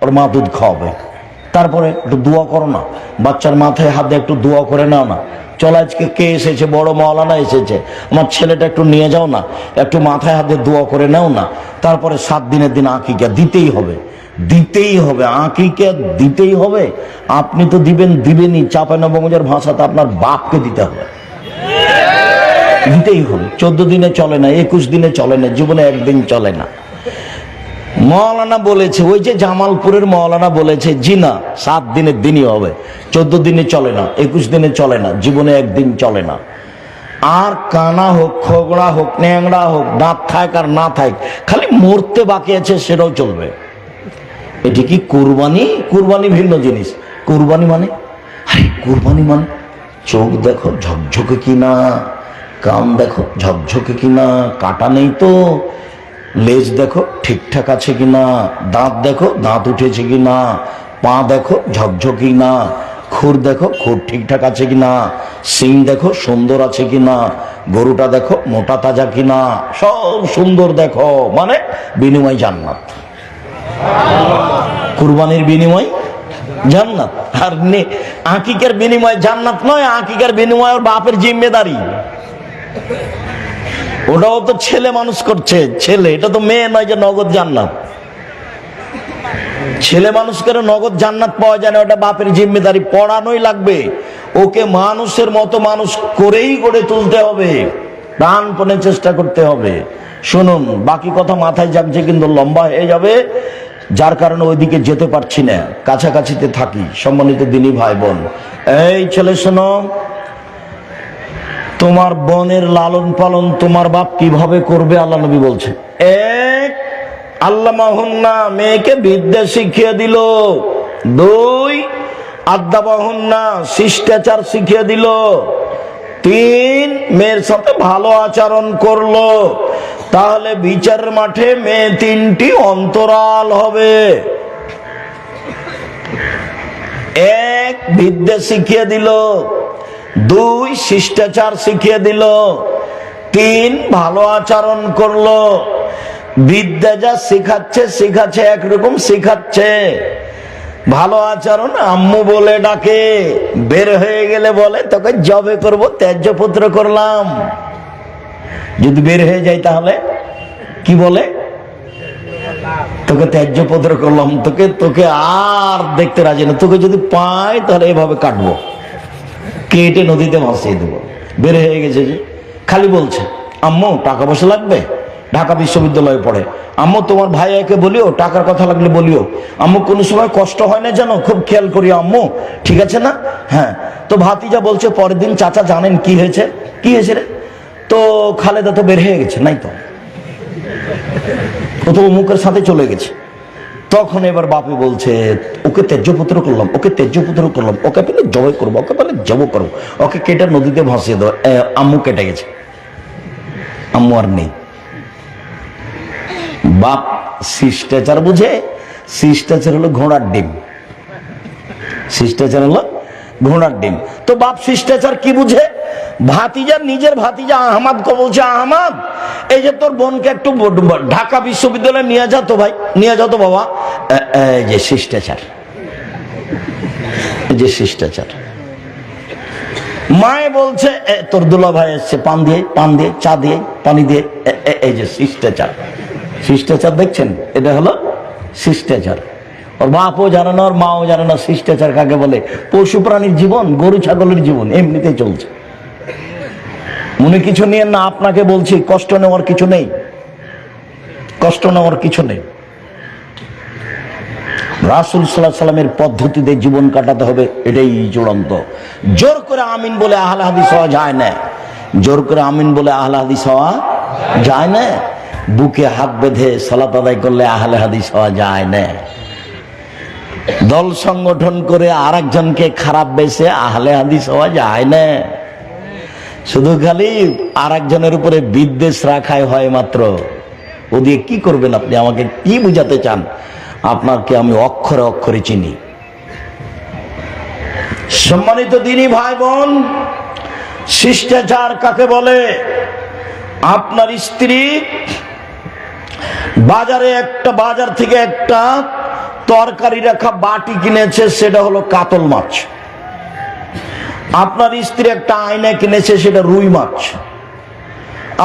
ওর মা দুধ খাওয়াবে, তারপরে একটু দোয়া করো না, বাচ্চার মাথায় হাত দিয়ে একটু দোয়া করে নাও না। চলো আজকে কে এসেছে, বড় মাওলানা এসেছে, আমার ছেলেটা একটু নিয়ে যাও না, একটু মাথায় হাত দিয়ে দোয়া করে নাও না। তারপরে 7 দিনের দিন আকিকা দিতেই হবে, দিতেই হবে, আকিকা দিতেই হবে। আপনি তো দিবেনই, চাঁপাইনবাবগঞ্জের ভাষাতে আপনার বাপকে দিতে হবে, দিতেই হবে। 14 দিনে চলে না, 21 দিনে চলে না, জীবনে একদিন চলে না। মৌলানা বলেছে, ওই যে জামালপুরের মৌলানা বলেছে, জি না, 7 দিনের দিনই হবে, 14 দিনে চলে না, 21 দিনে চলে না, জীবনে একদিন চলে না। আর কানা হোক, খোগড়া হোক, ন্যাংড়া হোক, দাঁত থাক আর না থাক, খালি মরতে বাকি আছে সেটাও চলবে। এটি কি কুরবানি? কুরবানি ভিন্ন জিনিস। কুরবানি মানে, আরে কুরবানি মানে চোখ দেখো ঝকঝকে কিনা, কান দেখো ঝকঝকে কিনা, কাটা নেই তো, লেজ দেখো ঠিকঠাক আছে কিনা, দাঁত দেখো দাঁত উঠেছে কিনা, পা দেখো ঝকঝকি না, খুর দেখো খুর ঠিকঠাক আছে কিনা, সিং দেখো সুন্দর আছে কিনা, গরুটা দেখো মোটা তাজা কিনা, সব সুন্দর দেখো, মানে বিনিময় জান্নাত। কুরবানির বিনিময় জান্নাত। আর আকিকার বিনিময় জান্নাত নয়, আকিকার বিনিময় ওর বাপের জিম্মেদারি। ওটাও তো ছেলে মানুষ করছে, ছেলে, এটা তো মেয়ে নয় যে নগদ জান্নাত। ছেলে মানুষ করে নগদ জান্নাত পাওয়া যায় না, ওটা বাপের জিম্মেদারি, পড়ানোই লাগবে ওকে, মানুষের মতো মানুষ করেই গড়ে তুলতে হবে, প্রাণপণে চেষ্টা করতে হবে। শুনুন, বাকি কথা মাথায় যাচ্ছে কিন্তু লম্বা হয়ে যাবে, যার কারণে ওইদিকে যেতে পারছি না, কাছাকাছিতে থাকি। সম্মানিত দিনী ভাই বোন, এই ছেলে শোনো, তোমার বোনের লালন পালন তোমার বাপ কিভাবে করবে আল্লাহ নবী বলছে। এক, আল্লামাহুন্না, মেয়েকে বিদ্যা শিখিয়ে দিল। 2, আদ্দাবাহুন্না, শিষ্টাচার শিখিয়ে দিল। 3, মেয়ের সাথে ভালো আচরণ করলো। তাহলে বিচারের মাঠে মেয়ে 3টি অন্তরাল হবে। 1, বিদ্যা শিখিয়ে দিল। 2, শিষ্টাচার শিখিয়ে দিল। 3, ভালো আচরণ করলো। বিদ্যা যা শিখাচ্ছে একরকম শিখাচ্ছে, ভালো আচরণ আম্মু বলে ডাকে, বের হয়ে গেলে বলে তোকে জবে করব, ত্যায্য পুত্র করলাম। যদি বের হয়ে যায় তাহলে কি বলে, তোকে ত্যায্য পুত্র করলাম, তোকে আর দেখতে রাজি না, তোকে যদি পাই তাহলে এভাবে কাটবো, কেটে নদীতে ভাসিয়ে দেবো। বের হয়ে গেছে যে খালি বলছে আম্মু টাকা পয়সা লাগবে, ঢাকা বিশ্ববিদ্যালয়ে পড়ে, আম্মু তোমার ভাইয়াকে বলিও টাকার কথা লাগলে বলিও, আম্মু কোনো সময় কষ্ট হয় না জানো, খুব খেয়াল করি আম্মু, ঠিক আছে না? হ্যাঁ। তো ভাতিজা বলছে পরের দিন, চাচা জানেন কি হয়েছে? কি হয়েছে রে? তো খালেদা তো বের হয়ে গেছে, নাই তো, ও তো অমুকের সাথে চলে গেছে। তখন এবার বাপে বলছে ওকে ত্যায্যপুত্র করলাম, ওকে ত্যায্যপুত্র করলাম, ওকে পেলে জবাই করবো, ওকে পেলে জব করবো, ওকে কেটে নদীতে ভাসিয়ে দেবো। আম্মু কেটে গেছে, আম্মু আর নেই। বাপ শিষ্টাচার বুঝে, শিষ্টাচার হলো ঘোড়ার ডিম, শিষ্টাচার হলো ঘোড়ার ডিম। তো বাপ শিষ্টাচার কি বুঝে? ভাতিজা, নিজের ভাতিজা আহমদ কে বলছে, আহমদ এই যে তোর বোনকে একটু ঢাকা বিশ্ববিদ্যালয়ে নিয়ে যা তো ভাই, নিয়ে যা তো বাবা। এই যে শিষ্টাচার, এই যে শিষ্টাচার। মায়ে বলছে তোর দুলা ভাই এসছে, পান দিয়ে চা দিয়ে পানি দিয়ে, এই যে শিষ্টাচার। শিষ্টাচার দেখছেন, এটা হলো শিষ্টাচার। ওর বাপও জানে না, ওর মাও জানে না শিষ্টাচার কাকে বলে। পশু প্রাণীর জীবন, গরু ছাগলের জীবন এমনিতেই চলছে। মনে কিছু নিয়ে না, আপনাকে বলছি কষ্ট নেওয়ার কিছু নেই, কষ্ট নেওয়ার কিছু নেই। রাসূল সাল্লাল্লাহু আলাইহি সাল্লামের পদ্ধতিতে জীবন কাটাতে হবে, এটাই চূড়ান্ত। জোর করে আমিন বলে আহলে হাদিস হওয়া যায় না, জোর করে আমিন বলে আহলে হাদিস হওয়া যায় না। বুকে হাত বেঁধে সালাত আদায় করলে আহলে হাদিস হওয়া যায় না। দল সংগঠন করে আরেকজনকে খারাপ বেসে আহলে হাদিস হওয়া যায় না। শুধু খালি আরেকজনের উপরে বিদ্বেষ রাখাই হয় মাত্র। ও দিয়ে কি করবেন আপনি? আমাকে কি বুঝাতে চান? আপনাকে আমি অক্ষরে অক্ষরে চিনি। সম্মানিত দিনী ভাই বোন, শিষ্টাচার কাকে বলে? আপনার স্ত্রী বাজার থেকে একটা তরকারি রাখা বাটি কিনেছে, সেটা হলো কাতল মাছ। আপনার স্ত্রী একটা আয়না কিনেছে, সেটা রুই মাছ।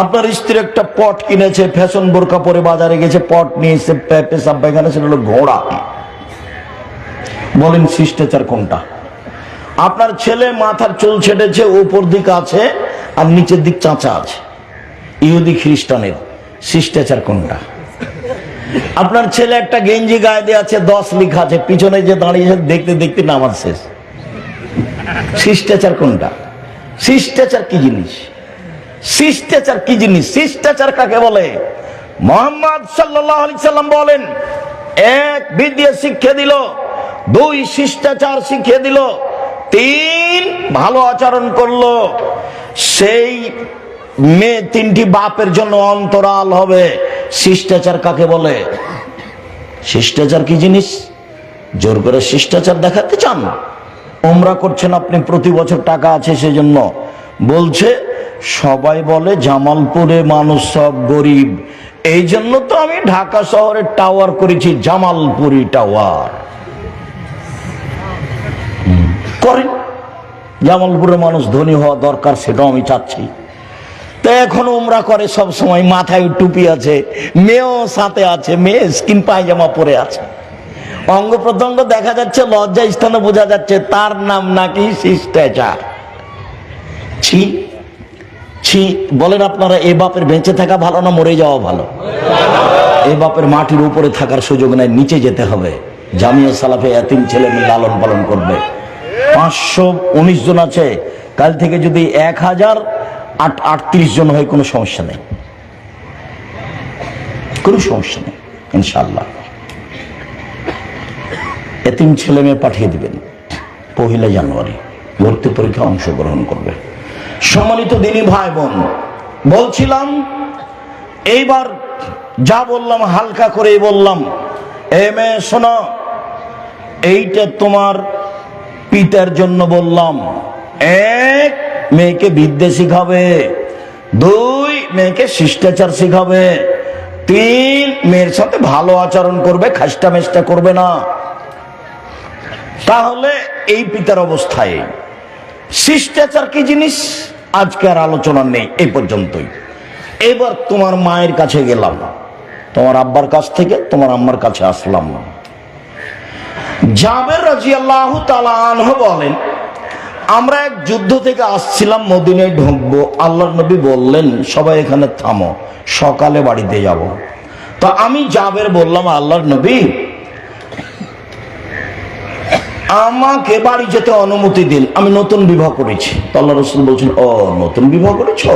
আপনার স্ত্রী একটা পট কিনেছে, ফ্যাশন বোরকা পরে বাজারে গেছে, পট নিয়েছে, পেশাব পায়খানা, সেটা হলো ঘোড়া। বলেন শিষ্টাচার কোনটা? আপনার ছেলে মাথার চুল ছেটেছে, উপর দিক আছে আর নিচের দিক চাঁচা আছে, ইহুদি খ্রিস্টানের। শিষ্টাচার কোনটা? আপনার ছেলে একটা গেঞ্জি গায়ে দিয়ে আছে, 10 লেখা আছে, পিছনে যে দাঁড়িয়েছে দেখতে দেখতে নামাজ শেষ। শিষ্টাচার কোনটা? শিষ্টাচার কি জিনিস? শিষ্টাচার কি জিনিস? শিষ্টাচার কাকে বলে? মুহাম্মদ সাল্লাল্লাহু আলাইহি সাল্লাম বলেন, 1 বিদ্যা শিক্ষা দিল, 2 শিষ্টাচার শিখিয়ে দিল, 3 ভালো আচরণ করলো, সেই মেয়ে 3টি বাপের জন্য অন্তরাল হবে। শিষ্টাচার কাকে বলে? শিষ্টাচার কি জিনিস? জোর করে শিষ্টাচার দেখাতে চান? ওমরা করছেন আপনি, প্রতি বছর টাকা আছে সেজন্য। বলছে সবাই বলে জামালপুরে মানুষ সব গরিব, এই জন্য তো আমি ঢাকা শহরে টাওয়ার করেছি, জামালপুরি টাওয়ার। করেন, জামালপুরের মানুষ ধনী হওয়া দরকার, সেটাও আমি চাচ্ছি। তো এখন উমরা করে সব সময়, মাথায় টুপি আছে, মেয়েও সাথে আছে, মেয়ে স্কিন পায়জামা পরে আছে, অঙ্গ প্রত্যঙ্গ দেখা যাচ্ছে, লজ্জা স্থানে বোঝা যাচ্ছে, তার নাম নাকি শিষ্টাচার। ছি ছি। বলেন আপনারা, এ বাপের বেঁচে থাকা ভালো না মরে যাওয়া ভালো? এ বাপের মাটির উপরে থাকার সুযোগ নাই, নিচে যেতে হবে। জামিয়া সালাফে এতিম ছেলে মেয়ে লালন পালন করবে। 519 জন আছে, কাল থেকে যদি 1038 জন হয়, কোনো সমস্যা নেই, কোনো সমস্যা নেই ইনশাআল্লাহ। এতিম ছেলে মেয়ে পাঠিয়ে দিবেন, 1 জানুয়ারি ভর্তি পরীক্ষা অংশগ্রহণ করবে। সম্মানিত দিনী ভাই বোন, বলছিলাম এইবার যা বললাম হালকা করেই বললাম। এ মেয়ে শোনো, এইটা তোমার পিতার জন্য বললাম। 1 মেয়েকে বিদ্যা শিখাবে, 2 মেয়েকে শিষ্টাচার শিখাবে, 3 মেয়ের সাথে ভালো আচরণ করবে, খাস্টা মেষ্টা করবে না। তাহলে এই পিতার অবস্থায় শিষ্টাচার কি জিনিস আজকে আর আলোচনা নেই, এই পর্যন্তই। এবার তোমার মায়ের কাছে গেলাম, তোমার আব্বার কাছ থেকে তোমার আম্মার কাছে আসলাম। জাবের রাদিয়াল্লাহু তাআলা আনহু বলেন, আমরা এক যুদ্ধ থেকে আসছিলাম, মদিনায় ঢুকবো। আল্লাহর নবী বললেন, সবাই এখানে থামো, সকালে বাড়িতে যাব। তো আমি জাবের বললাম, আল্লাহর নবী আমাকে বাড়ি যেতে অনুমতি দিন, আমি নতুন বিবাহ করেছি। তো আল্লাহ রাসূল বলছেন, ও নতুন বিবাহ করেছো,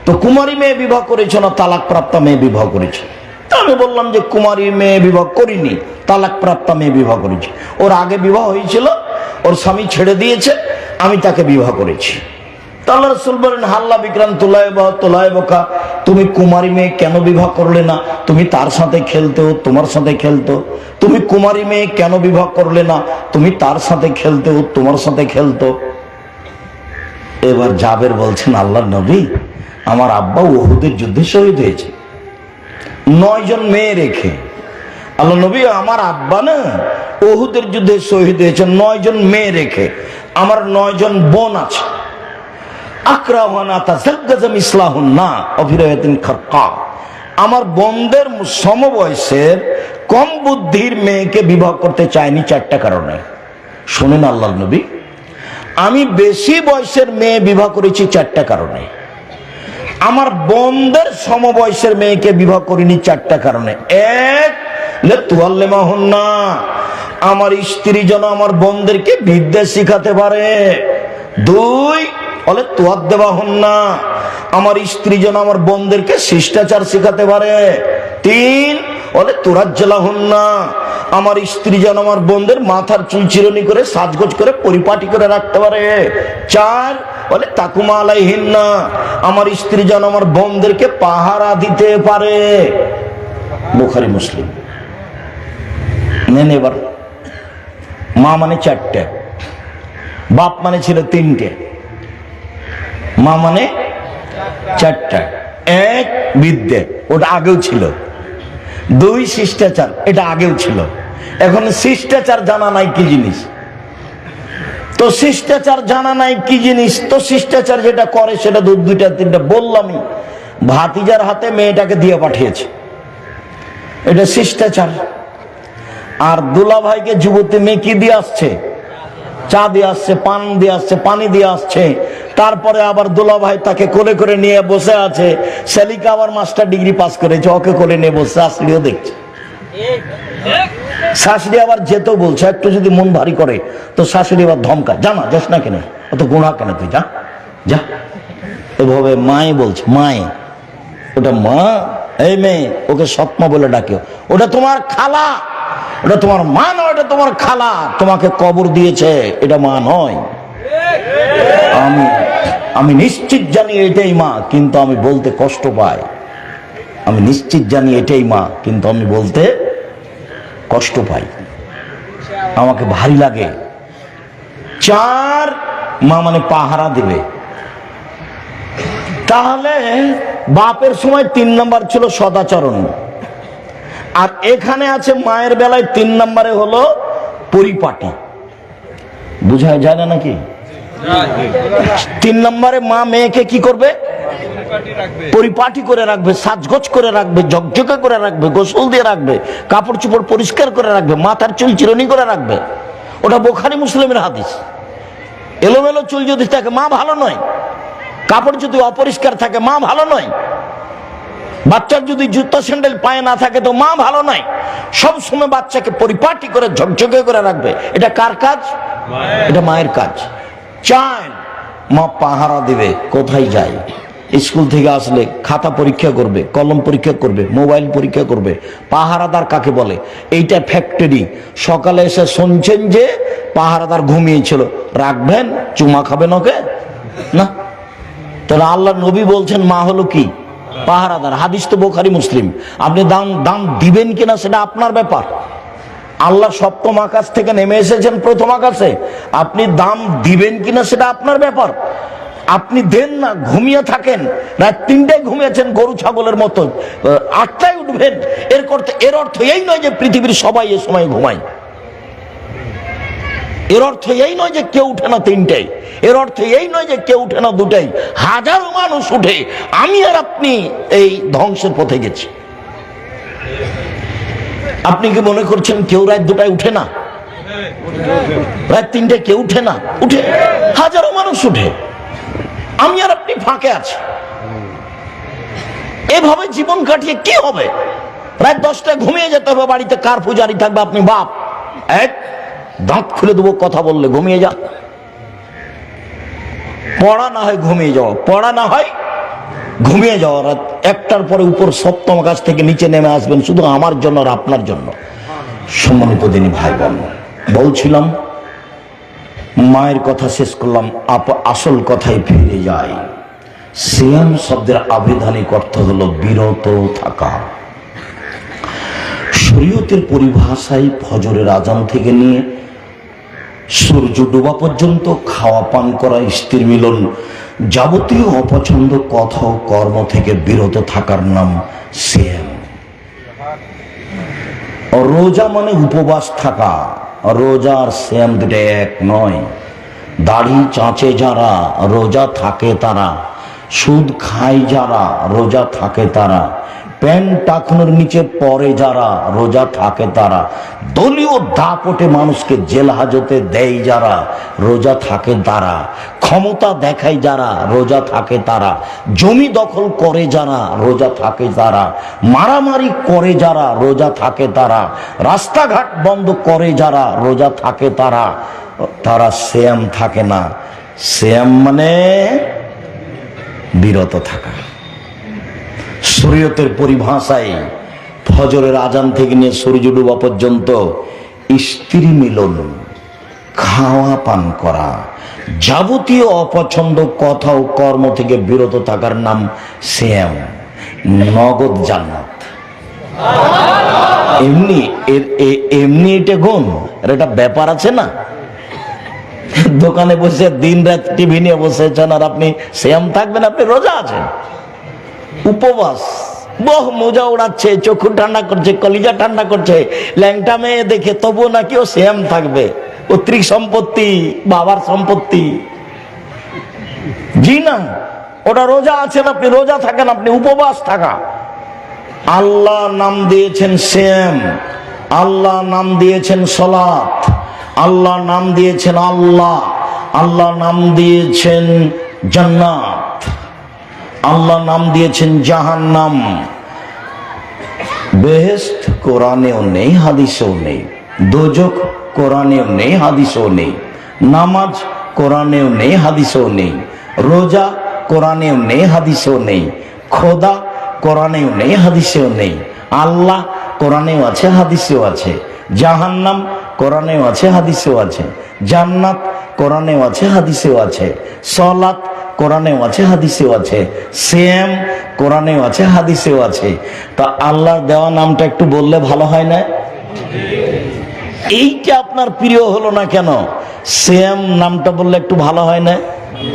তো কুমারী মেয়ে বিবাহ করেছো না তালাক প্রাপ্তা মেয়ে বিবাহ করেছো? তো আমি বললাম যে কুমারী মেয়ে বিবাহ করিনি, তালাক প্রাপ্তা মেয়ে বিবাহ করেছি। ওর আগে বিবাহ হয়েছিল, ওর স্বামী ছেড়ে দিয়েছে, আমি তাকে বিবাহ করেছি। তো আল্লাহ রাসূল বলেন, হাল্লা বিক্রান তোলায় বোকা, তুমি কুমারী মেয়ে কেন বিবাহ করলে না? তুমি তার সাথে খেলতো, তোমার সাথে খেলতো। তুমি কুমারী মেয়ে কেন বিবাহ করলে না? তুমি তার সাথে খেলতো, তোমার সাথে খেলতো। এবার জাবের বলছেন, আল্লাহর নবী আমার আব্বা উহুদের যুদ্ধে শহীদ হয়েছে 9 জন মেয়ে রেখে। আল্লাহ নবী আমার আব্বা না উহুদের যুদ্ধে শহীদ হয়েছে 9 জন মেয়ে রেখে, আমার 9 জন বোন আছে। আমার বোনদের সমবয়সের কম বুদ্ধির মেয়েকে বিবাহ করতে চাইনি 4টা কারণে। শুনেন আল্লাহর নবী, আমি বেশি বয়সের মেয়ে বিবাহ করেছি 4টা কারণে। আমার বোনদের সমবয়সের মেয়েকে বিবাহ করিনি 4টা কারণে। 1, লিতুআল্লিমাহুন্না, আমার স্ত্রী যেন আমার বোনদেরকে বিদ্যা শিখাতে পারে। 2, বলে তুয়াদ্দিবাহুন্না, আমার স্ত্রী যেন আমার বোনদেরকে শিষ্টাচার শিখাতে পারে। 3, বলে তুরাজ্জালাহুন্না, আমার স্ত্রী যেন আমার বোনদের মাথার চুল চিরুনি করে সাজগোজ করে পরিপাটি করে রাখতে পারে। 4, বলে তাকুমা আলাইহিন্না, আমার স্ত্রী যেন আমার বোনদেরকে পাহারা দিতে পারে। বুখারী মুসলিম। নেন এবার, মা মানে 4টে, বাপ মানে ছিল 3টে, মা মানে 4টা। 1 বিদ্যে, ওটা আগেও ছিল। 2 শিষ্টাচার, এটা আগেও ছিল। এখন শিষ্টাচার জানা নাই কি জিনিস। তো শিষ্টাচার জানা নাই কি জিনিস, তো শিষ্টাচার যেটা করে সেটা দুইটা তিনটা বললামই। ভাতিজার হাতে মেয়েটাকে দিয়ে পাঠিয়েছে, এটা শিষ্টাচার। আর দুলা ভাইকে যুবতী মেয়ে কি দিয়ে আসছে? চা দিয়ে আসছে, পান দিয়ে আসছে, পানি দিয়ে আসছে। তারপরে আবার দুলা ভাই তাকে কোলে করে নিয়ে বসে আছে। সেলিকা আবার মাস্টার ডিগ্রি পাস করেছে, ওকে কোলে নিয়ে বসে, শাশুড়িও দেখছে। শাশুড়ি আবার যেতেও বলছে, একটু যদি মন ভারী করে তো শাশুড়ি আবার ধমকায়, জানা যাস না কেন, অত গুণা কেন, তুই যা যা। এভাবে মায়ে বলছে, মায়ে, ওটা মা, এই মেয়ে ওকে সৎমা বলে ডাকিও, ওটা তোমার খালা, ওটা তোমার মা নয়, ওটা তোমার খালা, তোমাকে কবর দিয়েছে, এটা মা নয়। আমি নিশ্চিত জানি এটাই মা, কিন্তু আমি বলতে কষ্ট পাই। আমি নিশ্চিত জানি এটাই মা, কিন্তু আমি বলতে কষ্ট পাই, আমাকে ভারী লাগে। 4 মা মানে পাহারা দিবে। তাহলে বাপের সময় 3 নাম্বার ছিল সদাচরণ, আর এখানে আছে মায়ের বেলায় 3 নম্বরে হলো পরিপাটি। বুঝা যায় না নাকি? 3 নম্বরে মা মেয়েকে কি করবে? পরিপাটি করে রাখবে, সাজগোজ করে রাখবে, ঝকঝকে করে রাখবে, গোসল দিয়ে রাখবে, কাপড় চোপড় পরিষ্কার করে রাখবে, মাথার চুল চিরুনি করে রাখবে। ওটা বুখারী মুসলিমের হাদিস। এলোমেলো চুল যদি থাকে মা ভালো নয়, কাপড় যদি অপরিষ্কার থাকে মা ভালো নয়, বাচ্চার যদি জুতো স্যান্ডেল পায়ে না থাকে তো মা ভালো নয়। সব সময় বাচ্চাকে পরিপাটি করে ঝকঝকে করে রাখবে। এটা কার কাজ? এটা মায়ের কাজ। 4 মা পাহারা দিবে, কোথায় যায়, স্কুল থেকে আসলে খাতা পরীক্ষা করবে, কলম পরীক্ষা করবে, মোবাইল পরীক্ষা করবে। পাহারাদার কাকে বলে? এইটা ফ্যাক্টরি। সকালে এসে শুনছেন যে পাহারাদার ঘুমিয়েছিল, রাখবেন, চুমা খাবেন ওকে না? তাহলে আল্লাহ নবী বলছেন মা হলো কি? পাহারাদার। হাদিস তো বুখারী মুসলিম। আপনি দাম দিবেন কিনা সেটা আপনার ব্যাপার। আল্লাহ সপ্তম আকাশ থেকে নেমে এসেছেন প্রথম আকাশে, আপনি দাম দিবেন কিনা সেটা আপনার ব্যাপার। আপনি দেন না, ঘুমিয়ে থাকেন, রাত 3টায় ঘুমিয়েছেন গরু ছাগলের মতো, 8টায় উঠবেন, এর অর্থ এই নয় যে পৃথিবীর সবাই এ সময় ঘুমায়। এর অর্থ এই নয় যে কেউ উঠে না 3টায়, এর অর্থ এই নয় যে কেউ উঠে না 2টায়। হাজারো মানুষ উঠে, আমি আর আপনি এই ধ্বংসের পথে গেছি। আপনি কি মনে করছেন কেউ রাত 2টায় উঠে না? রাত 3টায় কেউ উঠে না? উঠে, হাজারো মানুষ উঠে, আমি আর আপনি ফাঁকে আছি। এভাবে জীবন কাটিয়ে কি হবে? রাত 10টায় ঘুমিয়ে যেতে হবে, বাড়িতে কার পূজারি থাকবে, আপনি বাপ, এক দাঁত খুলে দেবো কথা বললে, ঘুমিয়ে যা। পড়া না হয় ঘুমিয়ে যাওয়া, পড়া না হয় ঘুমিয়ে যাওয়া। রাত 1টার পরে উপর সপ্তম আকাশ থেকে নিচে নেমে আসবেন শুধু আমার জন্য আর আপনার জন্য। সম্মানিত দিনী ভাই বোন, বলছিলাম মায়ের কথা শেষ করলাম, আসল কথায় ফিরে যাই। সিয়াম শব্দের আবিধানিক অর্থ হলো বিরত থাকা। শরীয়তের পরিভাষায় ফজরের আজান থেকে নিয়ে সূর্য ডোবা পর্যন্ত খাওয়া পান করা, স্ত্রী মিলন, যাবতীয় অপছন্দ কথা ও কর্ম থেকে বিরত থাকার নাম সিয়াম। রোজা মানে উপবাস থাকা। রোজা আর সিয়াম দুটো এক নয়। দাড়ি চাঁচে যারা রোজা থাকে তারা, সুদ খায় যারা রোজা থাকে তারা, প্যান্ট টাকনোর নিচে পরে যারা রোজা থাকে তারা, দলীয় দাপটে মানুষকে জেল হাজতে দেয় যারা রোজা থাকে তারা, ক্ষমতা দেখায় যারা রোজা থাকে তারা, জমি দখল করে যারা রোজা থাকে তারা, মারামারি করে যারা রোজা থাকে তারা, রাস্তাঘাট বন্ধ করে যারা রোজা থাকে তারা, তারা সিয়াম থাকে না। সিয়াম মানে বিরত থাকা। শরীয়তের পরিভাষায় ফজরের আজান থেকে নিয়ে সূর্য ডোবা পর্যন্ত স্ত্রী মিলন, খাওয়া পান করা, যাবতীয় অপছন্দ কথা ও কর্ম থেকে বিরত থাকার নাম সিয়াম। নগদ জান্নাত। এমনি এটা গুণ, আর এটা ব্যাপার আছে না। দোকানে বসে দিন রাত টিভি নিয়ে বসেছেন আর আপনি সিয়াম থাকবেন, আপনি রোজা আছেন, উপবাস, বহু মোজা উড়াচ্ছে, চক্ষু ঠান্ডা করছে, কলিজা ঠান্ডা করছে, ল্যাংটা মেয়ে দেখে, তবুও নাকি ও সেম থাকবে, পৈতৃক সম্পত্তি, বাবার সম্পত্তি। জি না, ওটা রোজা আছেন আপনি, রোজা থাকেন আপনি, উপবাস থাকা। আল্লাহ নাম দিয়েছেন সেম, আল্লাহ নাম দিয়েছেন সলাত, আল্লাহ নাম দিয়েছেন আল্লাহ, আল্লাহ নাম দিয়েছেন জান্নাত, আল্লাহ নাম দিয়েছেন জাহান্নাম। বেহেশত কোরআনেও নেই, হাদিসেও নেই। দোজখ কোরআনেও নেই, হাদিসেও নেই। নামাজ কোরআনেও নেই, হাদিসেও নেই। রোজা কোরআনেও নেই, হাদিসেও নেই। খোদা কোরআনেও নেই, হাদিসেও নেই। আল্লাহ কোরআনেও আছে, হাদিসেও আছে। জাহান্নাম কোরআনেও আছে, হাদিসেও আছে। জান্নাত কোরআনেও আছে, হাদিসেও আছে। সালাত কোরআনেও আছে, হাদিসেও আছে। সিয়াম কোরআনেও আছে, হাদিসেও আছে। তা আল্লাহর দেওয়া নামটা একটু বললে ভালো হয় না? এইটা আপনার প্রিয় হলো না কেন? সিয়াম নামটা বললে একটু ভালো হয় না?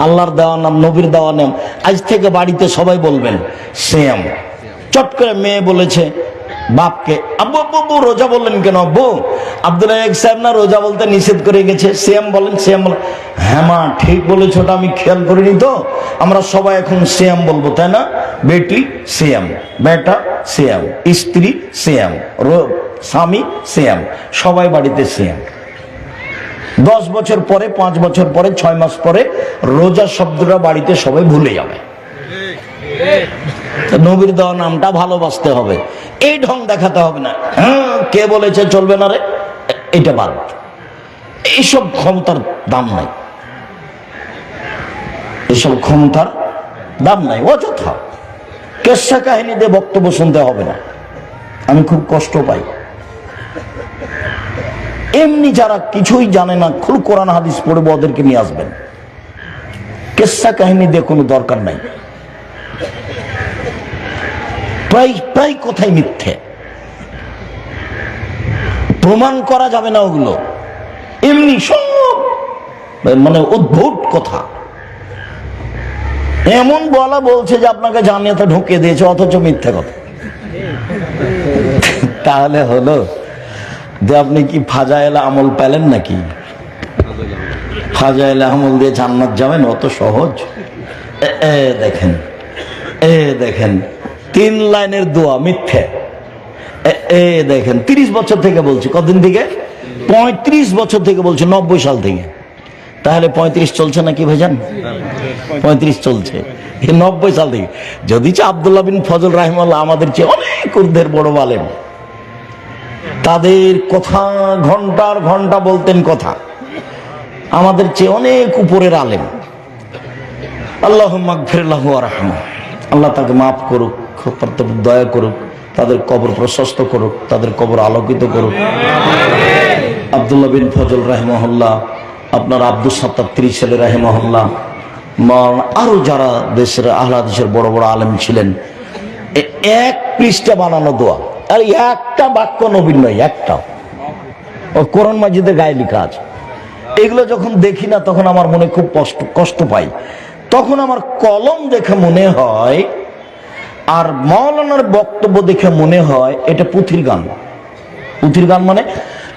আল্লাহর দেওয়া নাম, নবীর দেওয়া নাম। আজ থেকে বাড়িতে সবাই বলবেন সিয়াম। চট করে মেয়ে বলেছে বাপকে, আব্বু আব্বু রোজা বললেন কেন? আব্বু আব্দুল এক সাহেব না রোজা বলতে নিষেধ করে গেছে, সিয়াম বলেন, সিয়াম বলেন। হ্যাঁ মা ঠিক বলেছ, ওটা আমি খেয়াল করিনি তো। আমরা সবাই এখন সিয়াম বলবো, তাই না? বেটি সিয়াম, বেটা সিয়াম, স্ত্রী সিয়াম, স্বামী সিয়াম, সবাই বাড়িতে সিয়াম। 10 বছর পরে, 5 বছর পরে, 6 মাস পরে রোজা শব্দটা বাড়িতে সবাই ভুলে যাবে। নবীর দেওয়া নামটা ভালোবাসতে হবে, এই ঢং দেখাতে হবে না। হ্যাঁ কে বলেছে চলবে না রে, এটা বাদ। এইসব ক্ষমতার দাম নাই, এসব ক্ষমতার দাম নাই। অযথা কেসা কাহিনী দিয়ে বক্তব্য শুনতে হবে না, আমি খুব কষ্ট পাই। এমনি যারা কিছুই জানে না, খুব কোরআন হাদিস পড়বে, ওদেরকে নিয়ে আসবেন। কেসা কাহিনী দিয়ে কোনো দরকার নাই। প্রায় কথাই মিথ্যে, প্রমাণ করা যাবে না ওগুলো। এমনি সব মানে অদ্ভুত কথা, এমন বলা বলছে যে আপনাকে জানিয়াতে ঢুকিয়ে দিয়েছে, অথচ মিথ্যে কথা। তাহলে হলো যে আপনি কি ফাজাইল আমল পেলেন নাকি? ফাজাইল আমল দিয়ে জান্নাত যাবেন? অত সহজ? দেখেন, দেখেন 3 লাইনের দোয়া মিথ্যে। দেখেন 30 বছর থেকে বলছি। কতদিন থেকে? 35 বছর থেকে বলছি, 90 সাল থেকে। তাহলে 35 চলছে নাকি ভাইজান? 35 চলছে, 90 সাল থেকে। যদি আব্দুল্লাহ বিন ফজল রাহিমাহুল্লাহ আমাদের চেয়ে অনেক ঊর্ধ্বের বড় আলেম, তাদের কথা ঘন্টার ঘন্টা বলতেন কথা, আমাদের চেয়ে অনেক উপরের আলেম। আল্লাহুম্মা গফির লাহু ওয়ারহামহু, আল্লাহ তাকে মাফ করুক, দয়া করুক, তাদের কবর প্রশস্ত করুক, তাদের কবর আলোকিত করুক। আব্দুল্লাহ বিন ফজল রাহিমাহুল্লাহ, আপনার আব্দুস সাত্তার ত্রিশালী রাহিমাহুল্লাহ, আরো যারা দেশের আহলে হাদিসের বড় বড় আলেম ছিলেন, 1 পৃষ্ঠা বানানো দোয়া, আর একটা বাক্য নবীর নয়, একটা। ও কোরআন মাজিদের গায়ে লেখা আছে। এগুলো যখন দেখি না তখন আমার মনে খুব কষ্ট পাই। তখন আমার কলম দেখে মনে হয়, আর মাওলানার বক্তব্য দেখে মনে হয় এটা পুঁথির গান। পুঁথির গান মানে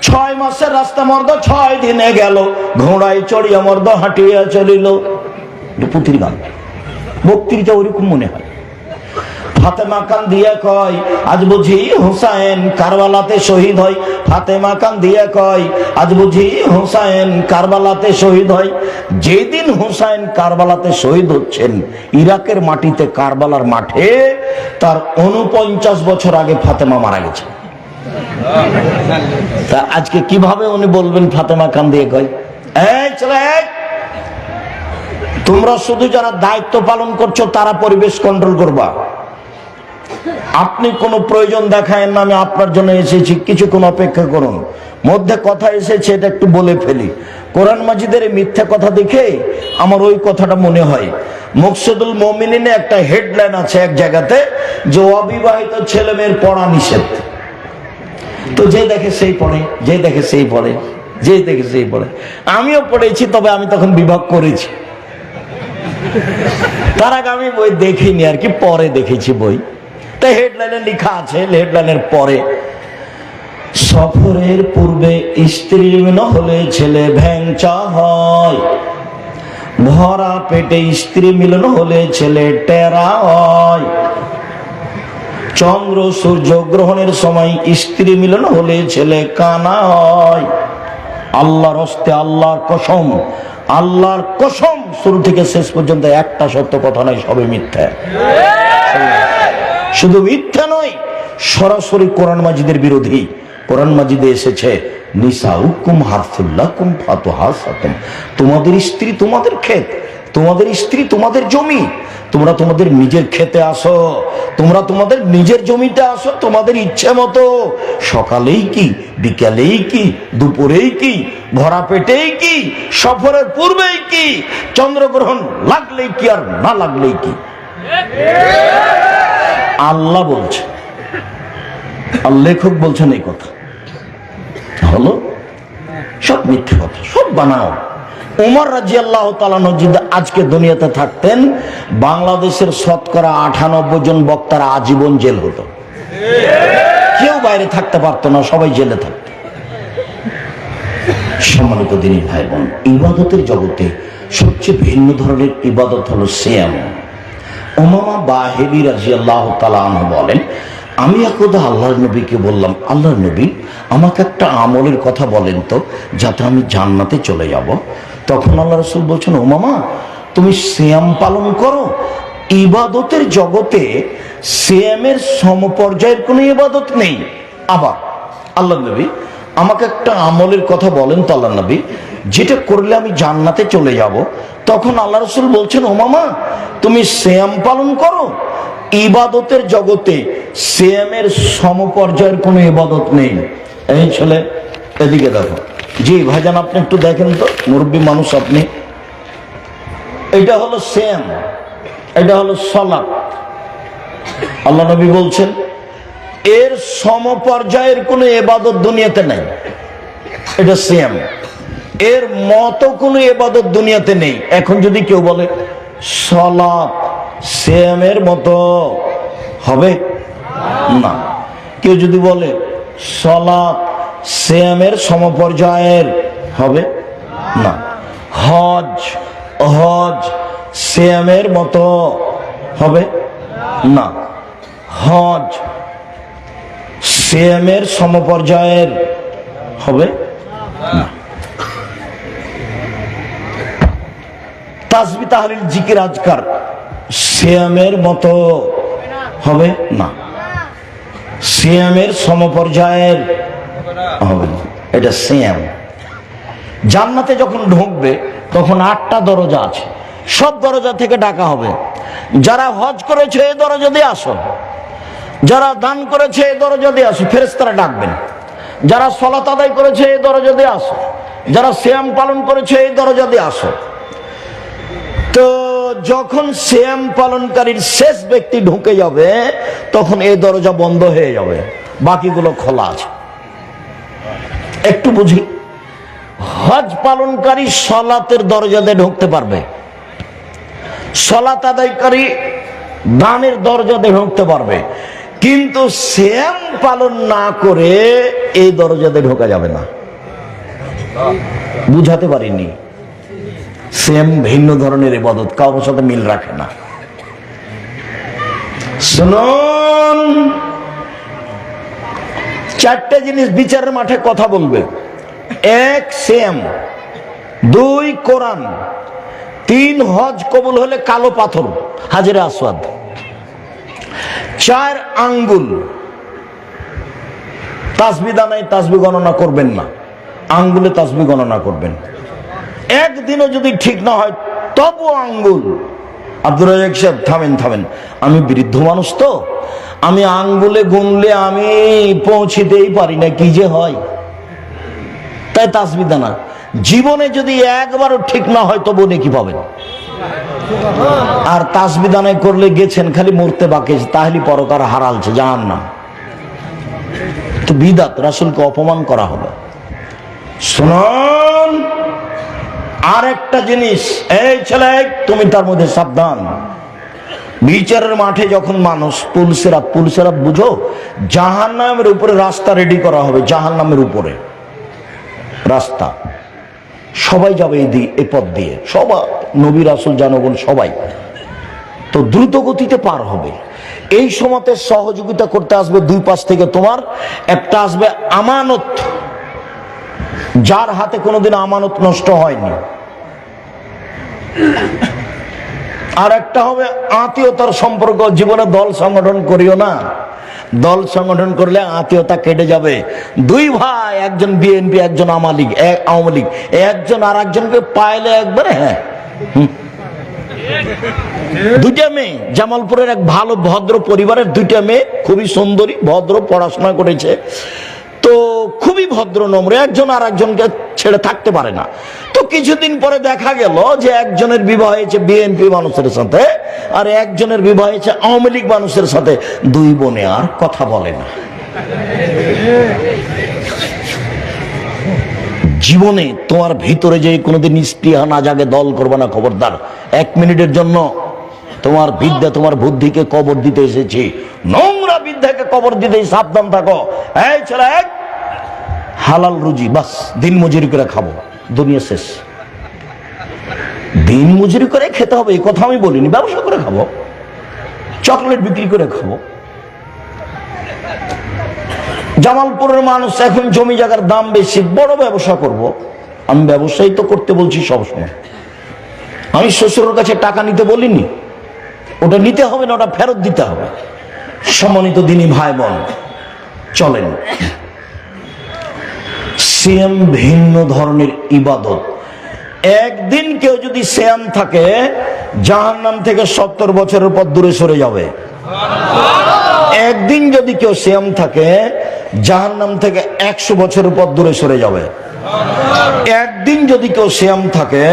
6 মাসের রাস্তা মর্দ 6 দিনে গেল, ঘোড়ায় চড়িয়া মর্দ হাঁটিয়া চলিল। এটা পুঁথির গান, বক্তৃতা ওইরকম মনে হয়। ফাতেমা কান দিয়া কয় আজ বুঝি হুসাইন কারবালাতে শহীদ হয়। ফাতেমা কান দিয়া কয় আজ বুঝি হুসাইন কারবালাতে শহীদ হয়। যেদিন হুসাইন কারবালাতে শহীদ হচ্ছেন, ইরাকের মাটিতে, কারবালার মাঠে, তার 49 বছর আগে ফাতেমা মারা গেছে। তা আজকে কিভাবে উনি বলবেন ফাতেমা কান দিয়ে কয়? তোমরা শুধু যারা দায়িত্ব পালন করছো তারা পরিবেশ কন্ট্রোল করবা। আপনি কোনো প্রয়োজন দেখায় না, আমি আপনার জন্য এসেছি, কিছুক্ষণ অপেক্ষা করুন। মধ্যে কথা এসেছে, এটা একটু বলে ফেলি। কোরআন মাজিদের মিথ্যা কথা দেখে আমার ওই কথাটা মনে হয়। মুকসিদুল মুমিনিনে একটা হেডলাইন আছে এক জায়গাতে, যে অবিবাহিত ছেলে মেয়ের পড়া নিষেধ। তো যে দেখে সেই পড়ে, যে দেখে সেই পড়ে, যে দেখে সেই পড়ে। আমিও পড়েছি, তবে আমি তখন বিভাগ করেছি। তার আগে আমি বই দেখিনি আর কি, পরে দেখেছি বই। তাই হেডলাইনে লেখা আছে, হেডলাইনের পরে, সফরের পূর্বে স্ত্রী হলে ছেলে ভ্যাংচা হয়, ভরা পেটে স্ত্রী মিলন হলে ছেলে টেরা হয়, চন্দ্র সূর্য গ্রহণের সময় স্ত্রী মিলন হলে ছেলে কানা হয়। আল্লাহর হস্তে, আল্লাহর কসম, আল্লাহর কসম, শুরু থেকে শেষ পর্যন্ত একটা সত্য কথা নয়, সবই মিথ্যা। শুধু মিথ্যা নয়, সরাসরি কোরআন মাজিদের বিরোধী। কোরআন মাজিদে এসেছে, নিসাউকুম হারসুল্লাকুম ফাতুহাসাতুম, তোমাদের স্ত্রী তোমাদের ক্ষেত, তোমাদের স্ত্রী তোমাদের জমি, তোমরা তোমাদের নিজের খেতে আসো, তোমরা তোমাদের নিজের জমিতে আসো তোমাদের ইচ্ছে মতো, সকালেই কি, বিকালেই কি, দুপুরেই কি, ভরা পেটেই কি, সফরের পূর্বেই কি, চন্দ্রগ্রহণ লাগলেই কি আর না লাগলেই কি। আল্লাহ বলছে, আর লেখক বলছেন এই কথা হলো সব মিথ্যে কথা, সব বানাও। উমর রাদিয়াল্লাহু তাআলা যদি আজকে দুনিয়াতে থাকতেন, বাংলাদেশের শতকরা 98 জন বক্তার আজীবন জেল হতো, কেউ বাইরে থাকতে পারতো না, সবাই জেলে থাকতো। সম্মানিত দিনী ভাই বোন, ইবাদতের জগতে সবচেয়ে ভিন্ন ধরনের ইবাদত হলো সিয়াম। উমামা বাহিলী রাদিয়াল্লাহু তাআলা আনহু বলেন, আমি একদা আল্লাহর নবীকে বললাম, আল্লাহর নবী, আমাকে একটা আমলের কথা বলেন তো, যাতে আমি জান্নাতে চলে যাব। তখন আল্লাহ রাসূল বলছেন, উমামা, তুমি সিয়াম পালন করো। ইবাদতের জগতে সিয়ামের সমপর্যায়ের কোনো ইবাদত নেই। আবার আল্লাহর নবী, আমাকে একটা আমলের কথা বলেন তো আল্লাহর নবী, যেটা করলে আমি জান্নাতে চলে যাব। তখন আল্লাহ রাসূল বলছেন, উমামা, তুমি সিয়াম পালন করো। ইবাদতের জগতে সিয়ামের সমপর্যায়ের কোনো ইবাদত নেই। এই ছেলে, এদিকে দেখো। জি ভাইজান, আপনি একটু দেখেন তো, মুরব্বী মানুষ আপনি। এটা হলো সিয়াম, এটা হলো সালাত। আল্লাহ নবী বলছেন, এর সমপর্যায়ের কোনো ইবাদত দুনিয়াতে নাই। এটা সিয়াম, এর মতো কোনো ইবাদত দুনিয়াতে নেই। এখন যদি কেউ বলে সালাত সিয়ামের মতো, হবে না। কেউ যদি বলে সালাত সিয়ামের সমপর্যায়ের, হবে না। হজ, হজ সিয়ামের মতো, হবে না। হজ সিয়ামের সমপর্যায়ের, হবে না। তাসবিহ তাহলিল জিকির আজকার সিয়ামের মতো, হবে না। সিয়ামের সমপর্যায়ের, হবে না। এটা সিয়াম। জান্নাতে যখন ঢুকবে তখন 8টা দরজা আছে, সব দরজা থেকে ডাকা হবে, যারা হজ করেছে এই দরজা দিয়ে আসো, যারা দান করেছে এই দরজা দিয়ে আসো, ফেরেশতারা ডাকবেন। যারা সালাত আদায় করেছে এই দরজা দিয়ে আসো, যারা সিয়াম পালন করেছে এই দরজা দিয়ে আসো। তো যখন সিয়াম পালনকারীর শেষ ব্যক্তি ঢুকে যাবে, তখন এই দরজা বন্ধ হয়ে যাবে, বাকিগুলো খোলা আছে। একটু বুঝি, হজ পালনকারী সালাতের দরজা দিয়ে ঢুকতে পারবে, সালাত আদায়কারী দানের দরজা দিয়ে ঢুকতে পারবে, কিন্তু সিয়াম পালন না করে এই দরজা দিয়ে ঢোকা যাবে না। বুঝাতে পারিনি? সিয়াম ভিন্ন ধরনের ইবাদত, কারোর সাথে মিল রাখে না। শুনুন, 4টে জিনিস বিচারের মাঠে কথা বলবে। 1 সিয়াম, 2 কোরআন, 3 হজ কবুল হলে কালো পাথর হাজরে আসওয়াদ, 4 আঙ্গুল। তাসবিহ দানায় তাসবিহ গণনা করবেন না, আঙ্গুলে তাসবিহ গণনা করবেন। একদিনও যদি ঠিক না হয় তবু আঙ্গুল। আব্দুর রাজ্জাক সাহেব, থামেন, আমি বৃদ্ধ মানুষ তো, আমি আঙ্গুলে গুনলে আমি পৌঁছিতেই পারি না, কি যে হয়। তাই তাসবিহ দানা জীবনে যদি একবারও ঠিক না হয় তবু নেকি পাবেন। আর তাসবিহ দানায় করলে গেছেন খালি মরতে বাকি, তাহলে পরকার হারালছে, জাহান্নাম। তো বিদাত, রাসূলকে অপমান করা হবে। শুনুন, আরেকটা জিনিস, এই ছেলে তুমি তার মধ্যে সাবধান। বিচারের মাঠে যখন মানুষ পুলসেরাত বুঝো, জাহান্নামের উপরে রাস্তা রেডি করা হবে, জাহান্নামের উপরে রাস্তা, সবাই যাবে এই পথ দিয়ে, সবাই, নবী রাসূল জনগণ সবাই। তো দ্রুত গতিতে পার হবে। এই সময়তে সহযোগিতা করতে আসবে দুই পাশ থেকে, তোমার একটা আসবে আমানত, যার হাতে কোনোদিন আমানত নষ্ট হয়নি, আর একটা হবে আত্মীয়তার সম্পর্ক। জীবনে দল সংগঠন করিও না, দল সংগঠন করলে আত্মীয়তা কেটে যাবে। দুই ভাই, একজন বিএনপি একজন আওয়ামী লীগ, একজন আর একজনকে পাইলে একবারে হ্যাঁ। দুইটা মেয়ে, জামালপুরের এক ভালো ভদ্র পরিবারের দুইটা মেয়ে, খুবই সুন্দরী, ভদ্র, পড়াশোনা করেছে, তো খুবই ভদ্র নম্র, একজন আর একজনকে ছেড়ে থাকতে পারে না। তো কিছুদিন পরে দেখা গেল যে একজনের বিবাহ হয়েছে বিএনপি মানুষের সাথে, আর একজনের বিবাহ হয়েছে আওয়ামী লীগ মানুষের সাথে। দুই বোনে আর কথা বলে না। জীবনে তোমার ভিতরে যে কোনোদিন স্পৃহা না জাগে, দল করবে না, খবরদার। 1 মিনিটের জন্য তোমার বিদ্যা, তোমার বুদ্ধিকে কবর দিতে এসেছি, নোংরা বিদ্যাকে কবর দিতে সাবধান থাকো। এই ছেলে, হালাল রুজি, বাস দিন মজুরি করে খাবো, দুনিয়া শেষ। দিন মজুরি করে খেতে হবে এই কথা আমি বলিনি, ব্যবসা করে খাবো, চকলেট বিক্রি করে খাবো। জামালপুরের মানুষ এখন জমি জায়গার দাম বেশি, বড় ব্যবসা করব। আমি ব্যবসায়ী তো করতে বলছি সবসময়, আমি শ্বশুরের কাছে টাকা নিতে বলিনি, ওটা নিতে হবে না, ওটা ফেরত দিতে হবে। সম্মানিত দিনী ভাই বোন, চলেন, সিয়াম ভিন্ন ধরনের ইবাদত। একদিন কেউ যদি সিয়াম থাকে, জাহান্নাম থেকে 70 বছরের পর দূরে সরে যাবে। একদিন যদি কেউ সিয়াম থাকে, জাহান্নাম থেকে 100 বছরের পর দূরে সরে যাবে। একদিন যদি কেউ সিয়াম থাকে,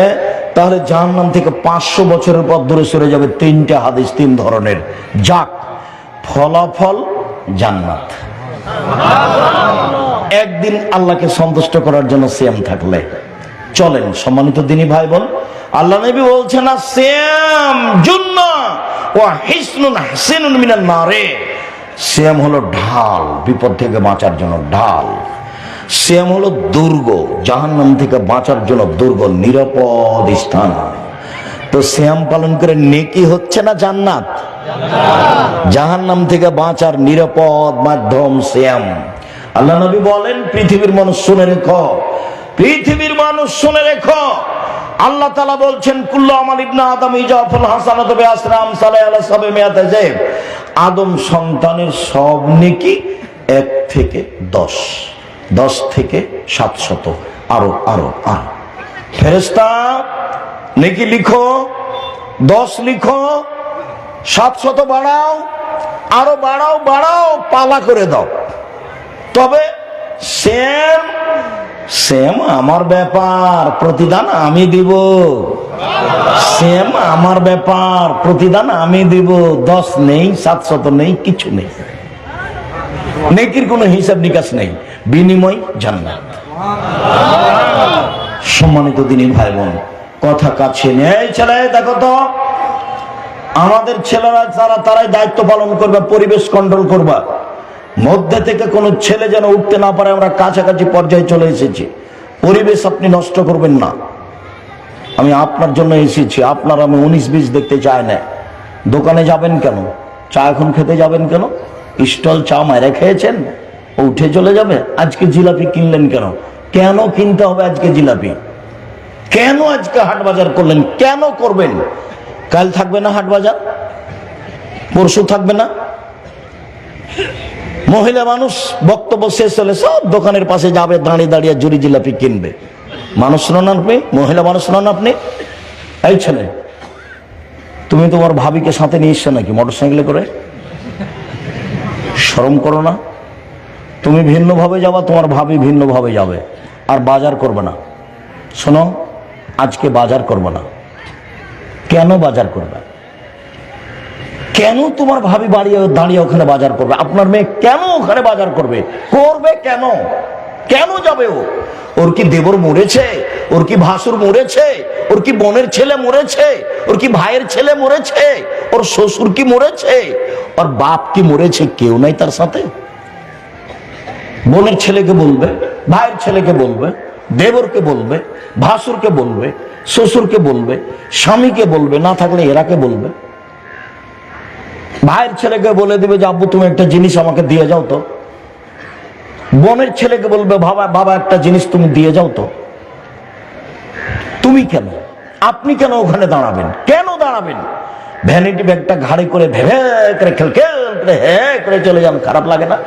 তাহলে জাহান্নাম থেকে 500 বছরের পর দূরে সরে যাবে। 3টা হাদিস, 3 ধরনের। যাক, ফলাফল জান্নাত। একদিন আল্লাহকে সন্তুষ্ট করার জন্য সিয়াম থাকলে চলেন। সম্মানিত দিনী ভাই বোন, আল্লাহ নবী বলছেন, না সিয়াম জুন্নাহ ওয়া হিসনুন হাসিনুন মিনান নারে। সিয়াম হলো ঢাল, বিপদ থেকে বাঁচার জন্য ঢাল। সিয়াম হলো দুর্গ, জাহান্নাম থেকে বাঁচার জন্য দুর্গ, নিরাপদ স্থান। তো সিয়াম পালন করে নেকি হচ্ছে না জান্নাত? জাহান্নাম থেকে বাঁচার নিরাপদ মাধ্যম সিয়াম। আল্লাহ নবী বলেন, পৃথিবীর মানুষ শুনে রেখো, পৃথিবীর মানুষ শুনে রেখো, আল্লাহ তাআলা বলছেন, কুল্লু আমাল ইবনে আদম ইজাফুল হাসানাতু বিআশরি আমসালিহা আলা 700 যায়ব। আদম সন্তানের সব নেকি 1 থেকে 10, 10 থেকে 700, আরো আরো আরো। ফেরেশতা নেকি লিখো, 10 লিখো, 700 বাড়াও, আরো বাড়াও বাড়াও, পালা করে দাও। তবে সেম আমার ব্যাপার, প্রতিদান আমি দিব। সেম আমার ব্যাপার, প্রতিদান আমি দিব। 10 নেই, 700 নেই, কিছু নেই, নেকির কোনো হিসাব নিকাশ নেই, বিনিময় জান্নাত। সম্মানিত দিনী ভাই বোন, কথা কাছে নেই। ছেলে দেখো তো, আমাদের ছেলেরা তারাই দায়িত্ব পালন করবে, পরিবেশ কন্ট্রোল করবা। মধ্যে থেকে কোনো ছেলে যেন উঠতে না পারে, আমরা কাছাকাছি পর্যায়ে চলে এসেছি। পরিবেশ আপনি নষ্ট করবেন না, আমি আপনার জন্য এসেছি। আপনার আমি 19-20 দেখতে চাই না। দোকানে যাবেন কেন? চা এখন খেতে যাবেন কেন? স্টল চা মায়েরা খেয়েছেন, উঠে চলে যাবে। আজকে জিলাপি কিনলেন কেন? কেন কিনতে হবে আজকে জিলাপি? কেন আজকে হাট বাজার করলেন? কেন করবেন? কাল থাকবে না হাট বাজার, পরশু থাকবে না। মহিলা মানুষ বক্তব্য শেষ হলে সব দোকানের পাশে যাবে, দাঁড়িয়ে দাঁড়িয়ে জুড়ি জিলাপি কিনবে। মানুষ নন আপনি? মহিলা মানুষ নন আপনি? এই ছেলে, তুমি তোমার ভাবিকে সাথে নিয়ে এসছো নাকি মোটরসাইকেলে করে? শরম করো না? তুমি ভিন্নভাবে যাবা, তোমার ভাবি ভিন্নভাবে যাবে, আর বাজার করবে না। শোনো, আজকে বাজার করবে না। কেন বাজার করবে? কেন তোমার ভাবি দাঁড়িয়ে ওখানে বাজার করবে? আপনার মেয়ে কেন ওখানে বাজার করবে? কেন? কেন যাবে ও? ওর কি দেবর মরেছে? ওর কি ভাসুর মরেছে? ওর কি বোনের ছেলে মরেছে, ওর কি ভাইয়ের ছেলে মরেছে, ওর শ্বশুর কি মরেছে, ওর বাপ কি মরেছে? কেউ নাই তার সাথে। বোনের ছেলেকে বলবে, ভাইয়ের ছেলেকে বলবে, দেবরকে বলবে, ভাসুরকে বলবে, শ্বশুরকে বলবে, স্বামীকে বলবে, না থাকলে এরাকে বলবে। ভাইয়ের ছেলেকে বলে দিবে যে আব্বু তুমি একটা জিনিস আমাকে দিয়ে যাও তো। বোনের ছেলেকে বলবে বাবা বাবা একটা জিনিস তুমি দিয়ে যাও তো। তুমি কেন, আপনি কেন ওখানে দাঁড়াবেন? কেন দাঁড়াবেন? ভ্যানিটি ব্যাগটা ঘাড়ে করে ভেবে করে খেল করে হ্যাঁ করে চলে যান, খারাপ লাগে না?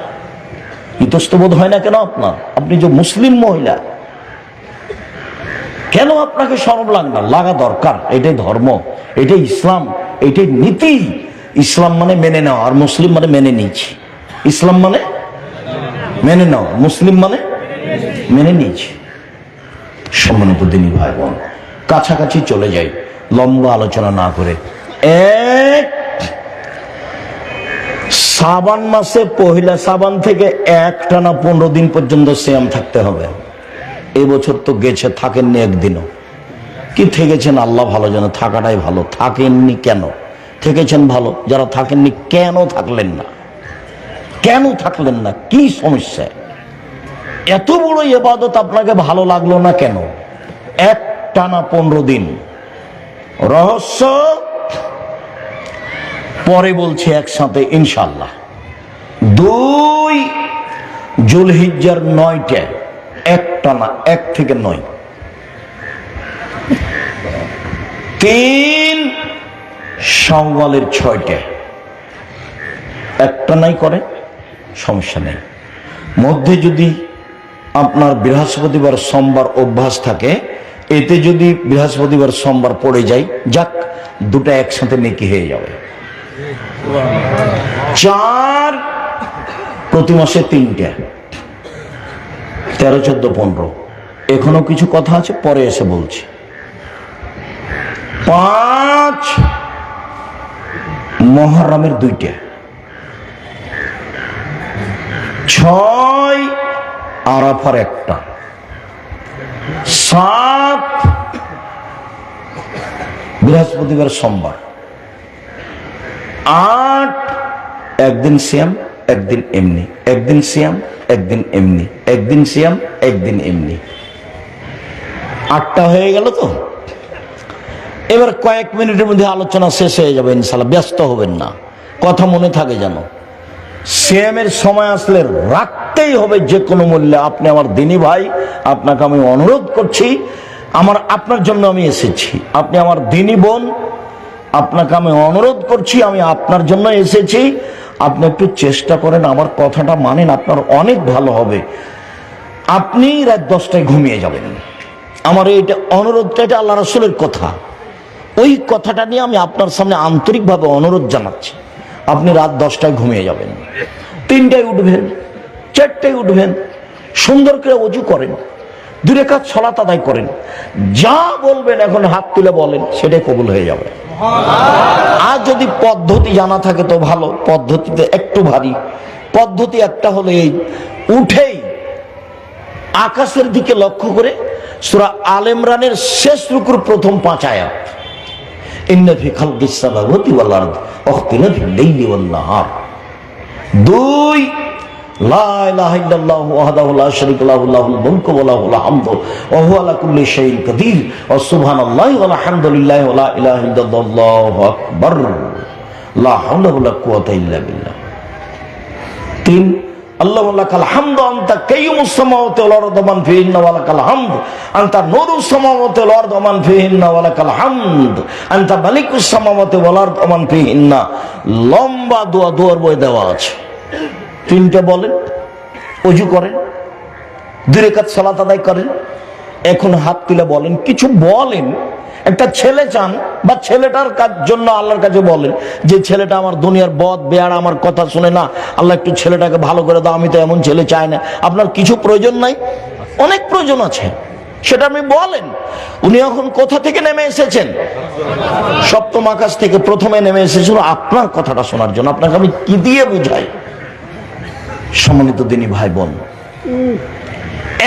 ইতস্তবোধ হয় না কেন আপনার? আপনি যে মুসলিম মহিলা, কেন আপনাকে শরম লাগে না? লাগা দরকার। এটাই ধর্ম, এটাই ইসলাম, এটাই নীতি। ইসলাম মানে মেনে নেওয়া, আর মুসলিম মানে মেনে নিয়েছি। ইসলাম মানে মেনে নেওয়া, মুসলিম মানে মেনে নিয়েছি। সম্মানিত দিনী ভাই বোন, কাছাকাছি চলে যাই, লম্বা আলোচনা না করে। এক শ্রাবণ মাসে পহিলা শ্রাবণ থেকে একটানা 15 দিন পর্যন্ত সিয়াম থাকতে হবে। এবছর তো গেছে, থাকেননি একদিনও। কি থেকেছেন আল্লাহ ভালো জানে, থাকাটাই ভালো। থাকেননি কেন? থেকেছেন ভালো। যারা থাকেননি কেন থাকলেন না? কেন থাকলেন না? কি সমস্যা? এত বড় ইবাদত আপনাকে ভালো লাগলো না কেন? একটানা 15 দিন। রহস্য পরে বলছি একসাথে ইনশাআল্লাহ। 2 জুলহিজ্জার 9টা একটানা, 1 থেকে 9। 3 শাওয়ালের 6টা একটানাই করে, সমস্যা নেই। মধ্যে যদি আপনার বৃহস্পতিবার সোমবার অভ্যাস থাকে, এতে যদি বৃহস্পতিবার সোমবার পড়ে যায়, যাক, দুটা একসাথে নেকি হয়ে যাবে। 4 প্রতি মাসে 3টা, 13, 14, 15। এখনো কিছু কথা আছে, পরে এসে বলছি। 5 মুহররমের 2টা, 6 আরাফার 1টা, 7 বৃহস্পতিবার সোমবার, 8 একদিন সিয়াম একদিন এমনি, একদিন সিয়াম একদিন এমনি, একদিন সিয়াম একদিন এমনি। 8টা হয়ে গেল তো। এবার কয়েক মিনিটের মধ্যে আলোচনা শেষ হয়ে যাবে ইনশাআল্লাহ, ব্যস্ত হবেন না, কথা মনে থাকে যেন। সিয়ামের সময় আসলে রাখতেই হবে যে কোনো মূল্যে। আপনি আমার দিনী ভাই, আপনাকে আমি অনুরোধ করছি, আপনার জন্য আমি এসেছি। আপনি আমার দিনী বোন, আপনাকে আমি অনুরোধ করছি, আমি আপনার জন্য এসেছি। আপনি একটু চেষ্টা করেন, আমার কথাটা মানেন, আপনার অনেক ভালো হবে। আপনি রাত 10টায় ঘুমিয়ে যাবেন। আমার এইটা অনুরোধটা, এটা আল্লাহ রাসূলের কথা। ওই কথাটা নিয়ে আমি আপনার সামনে আন্তরিকভাবে অনুরোধ জানাচ্ছি। আপনি রাত 10টায় ঘুমিয়ে যাবেন, 3টায় উঠবেন, 4টায় উঠবেন, সুন্দর করে ওযু করেন, 2 রাকাত সালাত আদায় করেন, যা বলবেন এখন হাত তুলে বলেন, সেটাই কবুল হয়ে যাবে। আর যদি পদ্ধতি জানা থাকে তো ভালো, পদ্ধতিতে একটু ভারী। পদ্ধতি একটা হলো এই, উঠেই আকাশের দিকে লক্ষ্য করে সূরা আল ইমরানের শেষ রুকুর প্রথম 5 আয়াত, ইন্না ফি খালকিস সামাওয়াতি ওয়াল আরদি ওয়াখতিলাফিল লাইলি ওয়ান নাহার। 2 লা ইলাহা ইল্লাল্লাহু ওয়াহদাহু লা শারীকা লাহু লাহুল মুলকু ওয়া লাহুল হামদু ওয়া হুয়া আলা কুল্লি শাইইন কাদির ওয়া সুবহানাল্লাহি ওয়া আলহামদুলিল্লাহি ওয়া লা ইলাহা ইল্লাল্লাহু আকবার লা হাওলা ওয়া লা কুওয়াতা ইল্লা বিল্লাহ। 3 আল্লাহু লাকাল হামদু আনতা কাইয়ুমুস সামাওয়াতি ওয়াল আরদি ওয়া মান ফিহিন্না ওয়া লাকাল হামদ আনতা নূরুস সামাওয়াতি ওয়াল আরদি ওয়া মান ফিহিন্না ওয়া লাকাল হামদ আনতা মালিকুস সামাওয়াতি ওয়াল আরদি ওয়া মান ফিহিন্না। লম্বা দোয়া, দোয়ার বই দেওয়া আছে। 3টা বলেন, ওযু করেন, 2 রাকাত সালাত আদায় করেন, এখন হাত তুলে বলেন, কিছু বলেন। একটা ছেলে চান বা ছেলেটার জন্য আল্লাহর কাছে বলেন যে ছেলেটা আমার দুনিয়ার বদ বেয়ার, আমার কথা শুনে না, আল্লাহ একটু ছেলেটাকে ভালো করে দাও, আমি তো এমন ছেলে চাই না। আপনার কিছু প্রয়োজন নাই, অনেক প্রয়োজন আছে, সেটা আপনি বলেন। উনি এখন কোথা থেকে নেমে এসেছেন? 7ম আকাশ থেকে প্রথমে নেমে এসেছিল আপনার কথাটা শোনার জন্য। আপনাকে আমি কি দিয়ে বুঝাই? সম্মানিত দিনী ভাই বোন,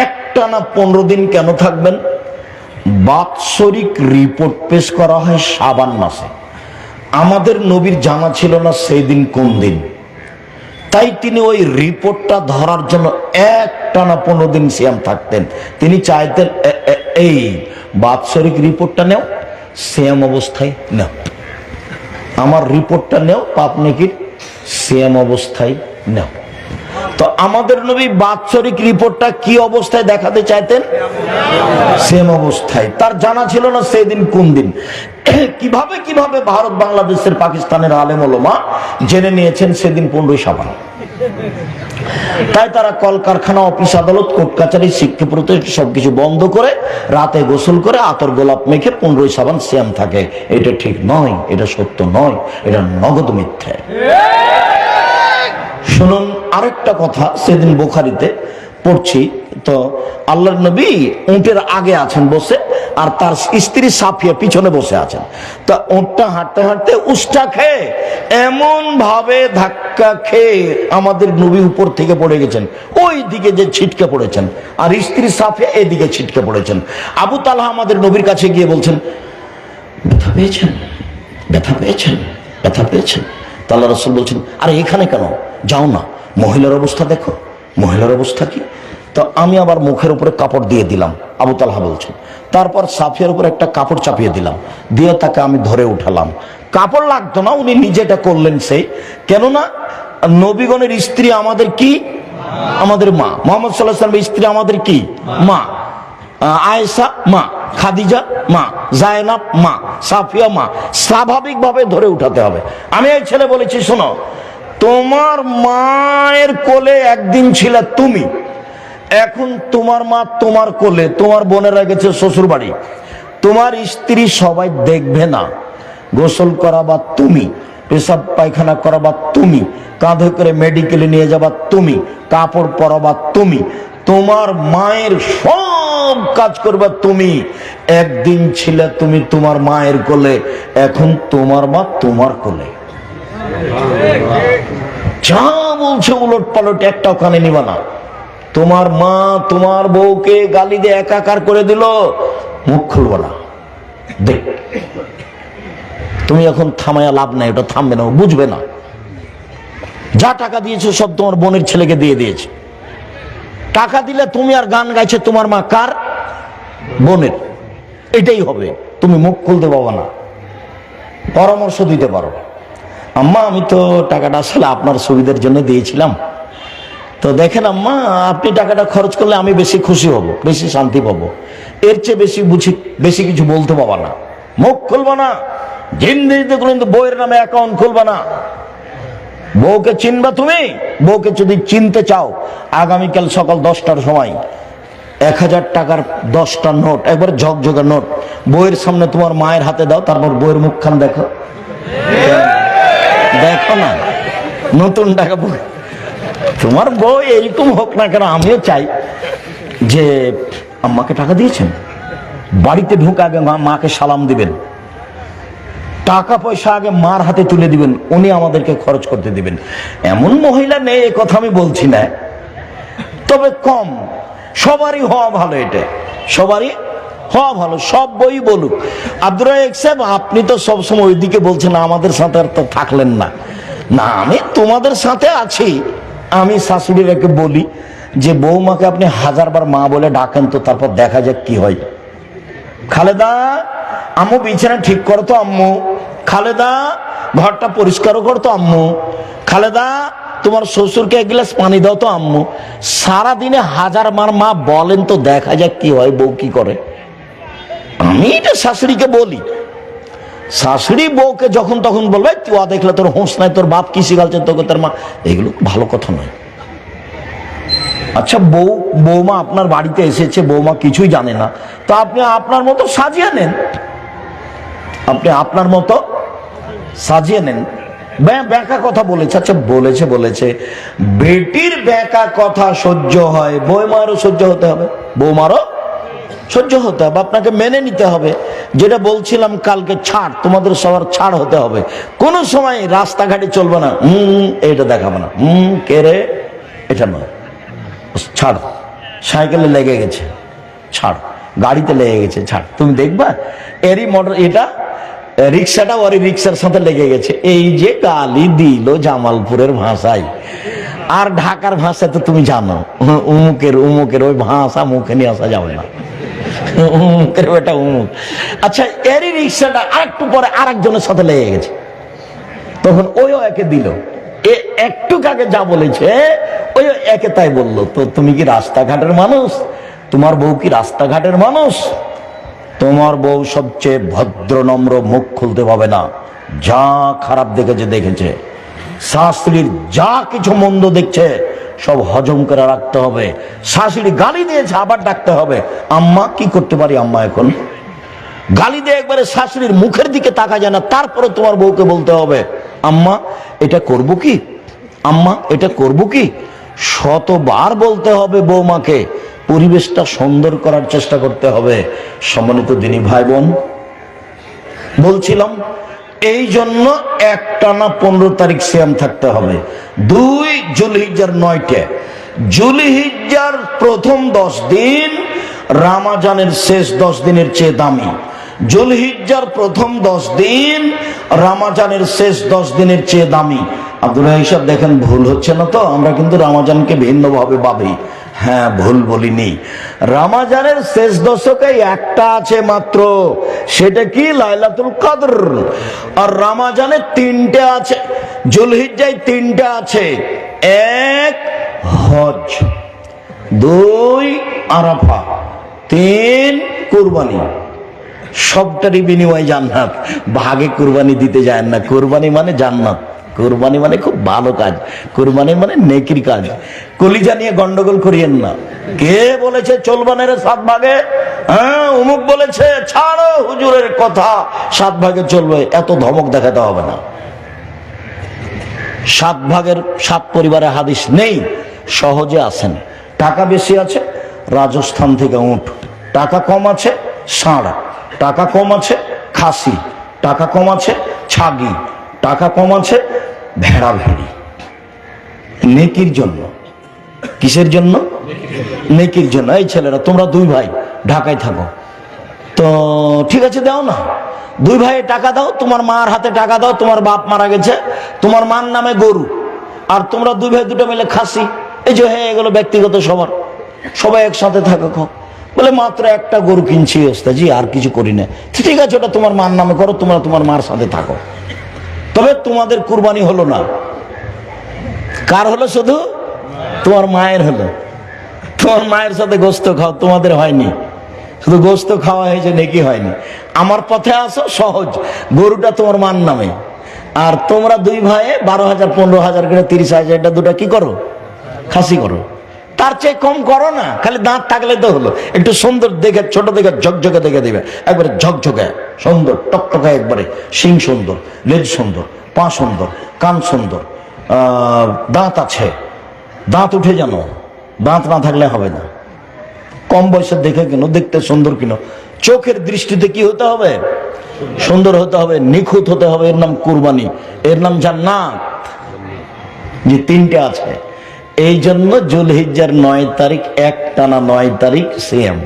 একটানা 15 দিন কেন থাকবেন? বাৎসরিক রিপোর্ট পেশ করা হয় শাবান মাসে। আমাদের নবীর জানা ছিল না সেই দিন কোন দিন, তাই তিনি ওই রিপোর্টটা ধরার জন্য একটানা 15 দিন সিয়াম থাকতেন। তিনি চাইতেন এই বাৎসরিক রিপোর্টটা নেও, সিয়াম অবস্থায় নেও, আমার রিপোর্টটা নেও, পাপ নেকির সিয়াম অবস্থায় নেও। তো আমাদের নবী বাৎসরিক রিপোর্টটা কি অবস্থায় দেখাতে চাইতেন? সেম অবস্থায়। তার জানা ছিল না সেই দিন কোন দিন। কিভাবে কিভাবে ভারত, বাংলাদেশের, পাকিস্তানের আলেম ওলামা জেনে নিয়েছেন সেদিন 15 শাবান। তাই তারা কলকারখানা, অফিস, আদালত, কোর্ট কাছারি, শিক্ষা প্রতিষ্ঠান সবকিছু বন্ধ করে রাতে গোসল করে আতর গোলাপ মেখে 15 শাবান সিয়াম থাকে। এটা ঠিক নয়, এটা সত্য নয়, এটা নগদ মিথ্যে। শুনুন আরেকটা কথা, সেদিন বুখারীতে পড়ছি, তো আল্লাহর নবী উটের আগে আছেন বসে, আর তার স্ত্রী সাফিয়া পিছনে বসে আছেন। তা উটটা হাঁটতে হাঁটতে উষ্টা খেয়ে এমন ভাবে ধাক্কা খেয়ে আমাদের নবী উপর থেকে পড়ে গেছেন, ওই দিকে যে ছিটকে পড়েছেন, আর স্ত্রী সাফিয়া এদিকে ছিটকে পড়েছেন। আবু তালহা আমাদের নবীর কাছে গিয়ে বলছেন, ব্যথা পেয়েছেন, ব্যথা পেয়েছেন, ব্যথা পেয়েছেন? তা আল্লাহ রাসূল বলছেন, আরে এখানে কেন, যাও না, মহিলার অবস্থা দেখো, মহিলার অবস্থা কি। তো আমি আবার মুখের উপরে কাপড় দিয়ে দিলাম, আবু তালহা বলছেন। তারপর সাফিয়ার উপর একটা কাপড় চাপিয়ে দিলাম, দিয়ে তাকে আমি ধরে উঠালাম। কাপড় লাগতো না, উনি নিজেটা করলেন সেই। কেননা নবীগণের স্ত্রী আমাদের কি? আমাদের মা। মুহাম্মদ সাল্লাল্লাহু আলাইহি ওয়াসাল্লামের স্ত্রী আমাদের কি? মা। আয়েশা মা, খাদিজা মা, জায়নাব মা, সাফিয়া মা। স্বাভাবিকভাবে ধরে উঠাতে হবে। আমি এই ছেলে বলেছি, শোনো, তোমার মায়ের কোলে একদিন ছিলে তুমি, এখন তোমার মা তোমার কোলে, তোমার বোনেরা গেছে শ্বশুর বাড়ি, তোমার স্ত্রী সবাই দেখবে না, গোসল করাবা তুমি, পেশাব পায়খানা করাবা তুমি, কাঁধে করে মেডিকেলে নিয়ে যাবা তুমি, কাপড় পরাবা তুমি, তোমার মায়ের সব কাজ করবা তুমি। একদিন ছিলে তুমি তোমার মায়ের কোলে, এখন তোমার মা তোমার কোলে। যা বলছে উলট পালট, একটা ওখানে নিবা না। তোমার মা তোমার বউকে গালি দিয়ে একাকার করে দিল, মুখ খুলবো না। দেখ, তুমি এখন থামায়া লাভ নাই, ওটা থামবে না, বুঝবে না। যা টাকা দিয়েছো সব তোমার বোনের ছেলেকে দিয়ে দিয়েছে। টাকা দিলে তুমি আর গান গাইছে তোমার মা কার? বোনের। এটাই হবে, তুমি মুখ খুলতে পারবে না। পরামর্শ দিতে পারো, আম্মা আমি তো টাকাটা আসলে আপনার সুবিধার জন্য দিয়েছিলাম, তো দেখেন আম্মা, আপনি টাকাটা খরচ করলে আমি বেশি খুশি হব, বেশি শান্তি পাবো, এর চেয়ে বেশি কিছু বলতে পারবা না। মুখ খুলবা না, জিন্দেগিতে কিন্তু বউয়ের নামে অ্যাকাউন্ট খুলবা না। বউকে চিনবা তুমি? বউকে যদি চিনতে চাও, আগামীকাল সকাল 10টার সময় 1000 টাকার 10টা নোট, একবার ঝকঝকে নোট বউয়ের সামনে তোমার মায়ের হাতে দাও, তারপর বউয়ের মুখখান দেখো, দেখো না, নতুন টাকা। তোমার বউ এরকম হোক না কেন, আমিও চাই যে আম্মাকে টাকা দিয়েছেন, বাড়িতে ঢুকে আগে মাকে সালাম দিবেন, টাকা পয়সা আগে মার হাতে তুলে দিবেন, উনি আমাদেরকে খরচ করতে দিবেন। এমন মহিলা নেই, এ কথা আমি বলছি না, তবে কম। সবারই হওয়া ভালো, এটা সবারই হওয়া ভালো, সব বই বলুক। আব্দুর রাজ্জাক সাহেব, আপনি তো সবসময় ওইদিকে বলছেন, আমাদের সাথে আর তো থাকলেন না। না, আমি তোমাদের সাথে আছি। আমি শাশুড়িরাকে বলি যে বৌমাকে আপনি 1000 বার মা বলে ডাকেন তো, তারপর দেখা যাক কি হয়। খালেদা, আম্মু বিছানা ঠিক করো তো আম্মু, খালেদা ঘরটা পরিষ্কারও করতো আম্মু, খালেদা তোমার শ্বশুরকে 1 গ্লাস পানি দাও তো আম্মু। সারাদিনে 1000 বার মা বলেন তো, দেখা যাক কি হয়, বউ কি করে। আমি এটা শাশুড়িকে বলি। শাশুড়ি বউকে যখন তখন বলবে, তুই দেখলে তোর হোঁশ নাই, তোর বাপ কি শিখালছে তোকে তোর মা, এগুলো ভালো কথা নয়। আচ্ছা, বৌমা আপনার বাড়িতে এসেছে, বৌমা কিছুই জানে না, তো আপনি আপনার মতো সাজিয়ে নেন, আপনি আপনার মতো সাজিয়ে নেন। ব্যাকা কথা বলেছে, আচ্ছা বলেছে, বেটির ব্যাকা কথা সহ্য হয়, বৌমারও সহ্য হতে হবে, বৌমারও সহ্য হতে হবে, আপনাকে মেনে নিতে হবে। যেটা বলছিলাম কালকে, ছাড়, তোমাদের সবার ছাড় হতে হবে। কোনো সময় রাস্তাঘাটে চলবে না, এটা দেখাবে না, কে রে, এটা নয়, ছাড়, সাইকেলে লেগে গেছে, ছাড়, গাড়িতে লেগে গেছে, ছাড়, তুমি দেখবা। এরই মোটর, এটা রিক্সাটা ওরই রিক্সার সাথে লেগে গেছে। এই যে গালি দিল জামালপুরের ভাষায়, আর ঢাকার ভাষায় তো তুমি জানো, উমুকের উমুকের ওই ভাষা মুখে নিয়ে আসা যাবে না, উমুকের ওটা উমুক। আচ্ছা, এরই রিক্সাটা আরেকটু পরে আরেকজনের সাথে লেগে গেছে, তখন ওইও একে দিল। এ একটু আগে যা বলেছে ওই একে তাই বললো। তো তুমি কি রাস্তাঘাটের মানুষ? তোমার বউ কি রাস্তাঘাটের মানুষ? তোমার বউ সবচেয়ে ভদ্র নম্র, মুখ খুলতে পাবে না, যা খারাপ দেখেছে দেখেছে, শাশুড়ির যা কিছু মন্দ দেখছে সব হজম করে রাখতে হবে। শাশুড়ি গালি দিয়েছে, আবার ডাকতে হবে, আম্মা কি করতে পারি আম্মা এখন? গালি দিয়ে একবারে শাশুড়ির মুখের দিকে তাকা যায় না, তারপরে তোমার বউকে বলতে হবে, আম্মা এটা করব কি, আম্মা এটা করব কি। শতবার বলতে হবে বৌমাকে, পরিবেশটা সুন্দর করার চেষ্টা করতে হবে। সম্মানিত দিনী ভাই বোন, বলছিলাম এই জন্য একটানা 15 তারিখ সিয়াম থাকতে হবে। 2 জুলহিজ্জার 9টে, জুলহিজ্জার প্রথম 10 দিন রামাজানের শেষ 10 দিনের চেয়ে দামি। জুলহিজ্জার প্রথম 10 দিন রামাজানের শেষ 10 দিনের চেয়ে দামি। আব্দুল্লাহ হিসাব দেখেন, ভুল হচ্ছে না তো? আমরা কিন্তু রামাজানকে ভিন্নভাবে ভাবি। হ্যাঁ, ভুল বলিনি। রামাজানের শেষ দশকে একটা আছে মাত্র, সেটা কি? লাইলাতুল কদর। আর রামাজানের 3টে আছে, জুলহিজ্জায় 3টে আছে। 1 হজ, 2 আরাফা, 3 কুরবানি। সবটারই বিনিময় জান্নাত। ভাগে কুরবানি দিতে যায় না। কুরবানি মানে জান্নাত, কুরবানি মানে খুব ভালো কাজ, কুরবানি মানে নেকির কাজ। কলিজা নিয়ে গন্ডগোল করিয়েন না। কে বলেছে চলবানের 7 ভাগে? হ্যাঁ, অমুক বলেছে। ছাড়ো হুজুরের কথা, 7 ভাগে চলবে, এত ধমক দেখাতে হবে না। 7 ভাগের 7 পরিবারে হাদিস নেই, সহজে আসেন। টাকা বেশি আছে, রাজস্থান থেকে উট। টাকা কম আছে, ষাঁড়। টাকা কম আছে, খাসি। টাকা কম আছে, ছাগি। টাকা কম আছে, ভেড়া ভেড়ি। নেকির জন্য। কিসের জন্য? নেকির জন্য। এই ছেলেরা, তোমরা 2 ভাই ঢাকায় থাকো, তো ঠিক আছে, দাও না, 2 ভাই টাকা দাও, তোমার মার হাতে টাকা দাও, তোমার বাপ মারা গেছে, তোমার মার নামে গরু, আর তোমরা 2 ভাই 2টা মিলে খাসি। এই যে, হ্যাঁ, এগুলো ব্যক্তিগত, সবার, সবাই একসাথে থাকো। বলে মাত্র একটা গরু কিনছি ওস্তাদ জি, আর কিছু করি না। ঠিক আছে, ওটা তোমার মার নামে করো, তোমরা তোমার মার সাথে থাকো। তবে তোমাদের কুরবানি হলো না। কার হলো? শুধু তোমার মায়ের হলো। তোমার মায়ের সাথে গোস্ত খাও, তোমাদের হয়নি। শুধু গোস্ত খাওয়া হয়েছে, নেকি হয়নি। আমার পথে আসো, সহজ। গরুটা তোমার মার নামে, আর তোমরা 2 ভাইয়ে 12,000 15,000 করে 30,000 এটা 2টা কি করো? খাসি করো। তার চেয়ে কম করো না, খালি দাঁত থাকলে তো হলো। একটু সুন্দর দেখে, ছোট দেখে, ঝকঝকে দেখে দিবে, একবারে ঝকঝকে সুন্দর, টকটকে, একবারে শিং সুন্দর, লেজ সুন্দর, পা সুন্দর, কান সুন্দর, দাঁত আছে, দাঁত উঠে জানো। দাঁত না থাকলে হবে না। কম বয়সে দেখে কিনো, দেখতে সুন্দর কিনো। চোখের দৃষ্টিতে কি হতে হবে? সুন্দর হতে হবে, নিখুঁত হতে হবে। এর নাম কুরবানি, এর নাম জান্নাত। যে 3টে আছে, এই জন্য জুলহিজ্জার 9 তারিখ একটানা 9 তারিখ সিয়াম,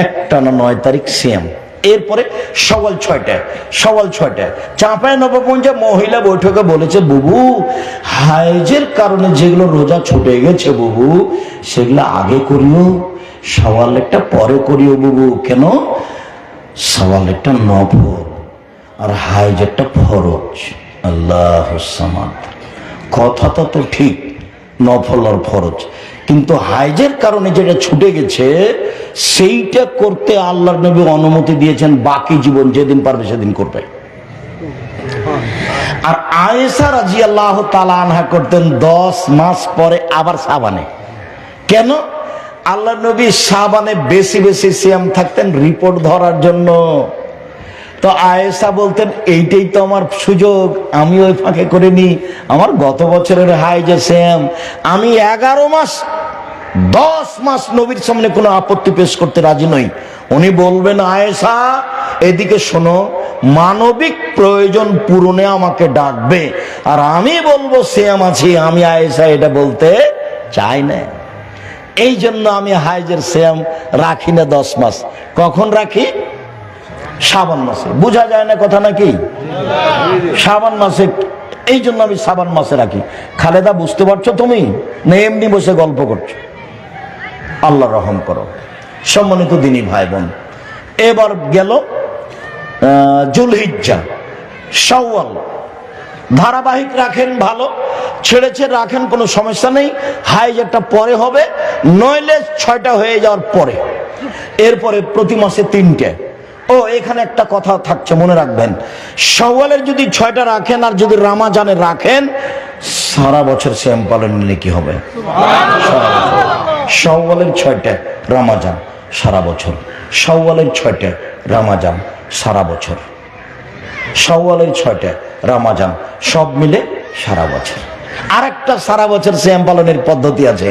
একটানা 9 তারিখ সিয়াম। এরপরে সওয়াল 6টা, সওয়াল 6টা। চাঁপাইনবাবগঞ্জে মহিলা বৈঠকে বলেছে, বুবু হাইজের কারণে যেগুলো রোজা ছুটে গেছে বুবু, সেগুলো আগে করিও, সওয়ালেরটা পরে করিও বুবু। কেন? সওয়ালেরটা নফল আর হাইজেরটা ফরজ। আল্লাহুস সামাদ। কথাটা তো ঠিক, নফল আর ফরজ, কিন্তু হাইজের কারণে যেটা ছুটে গেছে সেইটা করতে আল্লাহর নবী অনুমতি দিয়েছেন, বাকি জীবন যেদিন পারবে সেদিন করবে। আর আয়েশা রাদিয়াল্লাহু তাআলা আনহা করতেন 10 মাস পরে আবার শাবানে। কেন? আল্লাহর নবী শাবানে বেশি বেশি সিয়াম থাকতেন রিপোর্ট ধরার জন্য। তো আয়েশা বলতেন, এইটাই তো আমার সুযোগ, আমি ওই ফাঁকে করে নি। আমার গত বছরের হাইজে সিয়াম, আমি 11 মাস 10 মাস নবীর সামনে কোনো আপত্তি পেশ করতে রাজি নই। উনি বলবেন, আয়েশা এদিকে শোনো, মানবিক প্রয়োজন পূরণে আমাকে ডাকবে, আর আমি বলবো সিয়াম আছি। আমি আয়েশা এটা বলতে চাই না। এই জন্য আমি হাইজের সিয়াম রাখি না 10 মাস। কখন রাখি? শাবান মাসে। বোঝা যায় না কথা নাকি? শাবান মাসে। এই জন্য আমি শাবান মাসে রাখি। খালেদা বুঝতে পারছো তুমি, না এমনি বসে গল্প করছো? আল্লাহ রহম করো। সম্মানিত দিনী ভাই বোন, এবার গেল জুলহিজ্জা, শাওয়াল। ধারাবাহিক রাখেন ভালো, ছেড়েছে রাখেন কোনো সমস্যা নেই। হাইজ একটা পরে হবে, নইলে 6টা হয়ে যাওয়ার পরে। এরপরে প্রতি মাসে 3টে। ও এখানে একটা কথা থাকছে, মনে রাখবেন, শাওয়ালের যদি 6টা রাখেন আর যদি রমজানে রাখেন, সারা বছর সিয়াম পালনের কি হবে? শাওয়ালের 6টা, রমজান সারা বছর। শাওয়ালের 6টা, রমজান সারা বছর। শাওয়ালের 6টা, রমজান সব মিলে সারা বছর। আরেকটা সারা বছর সিয়াম পালনের পদ্ধতি আছে,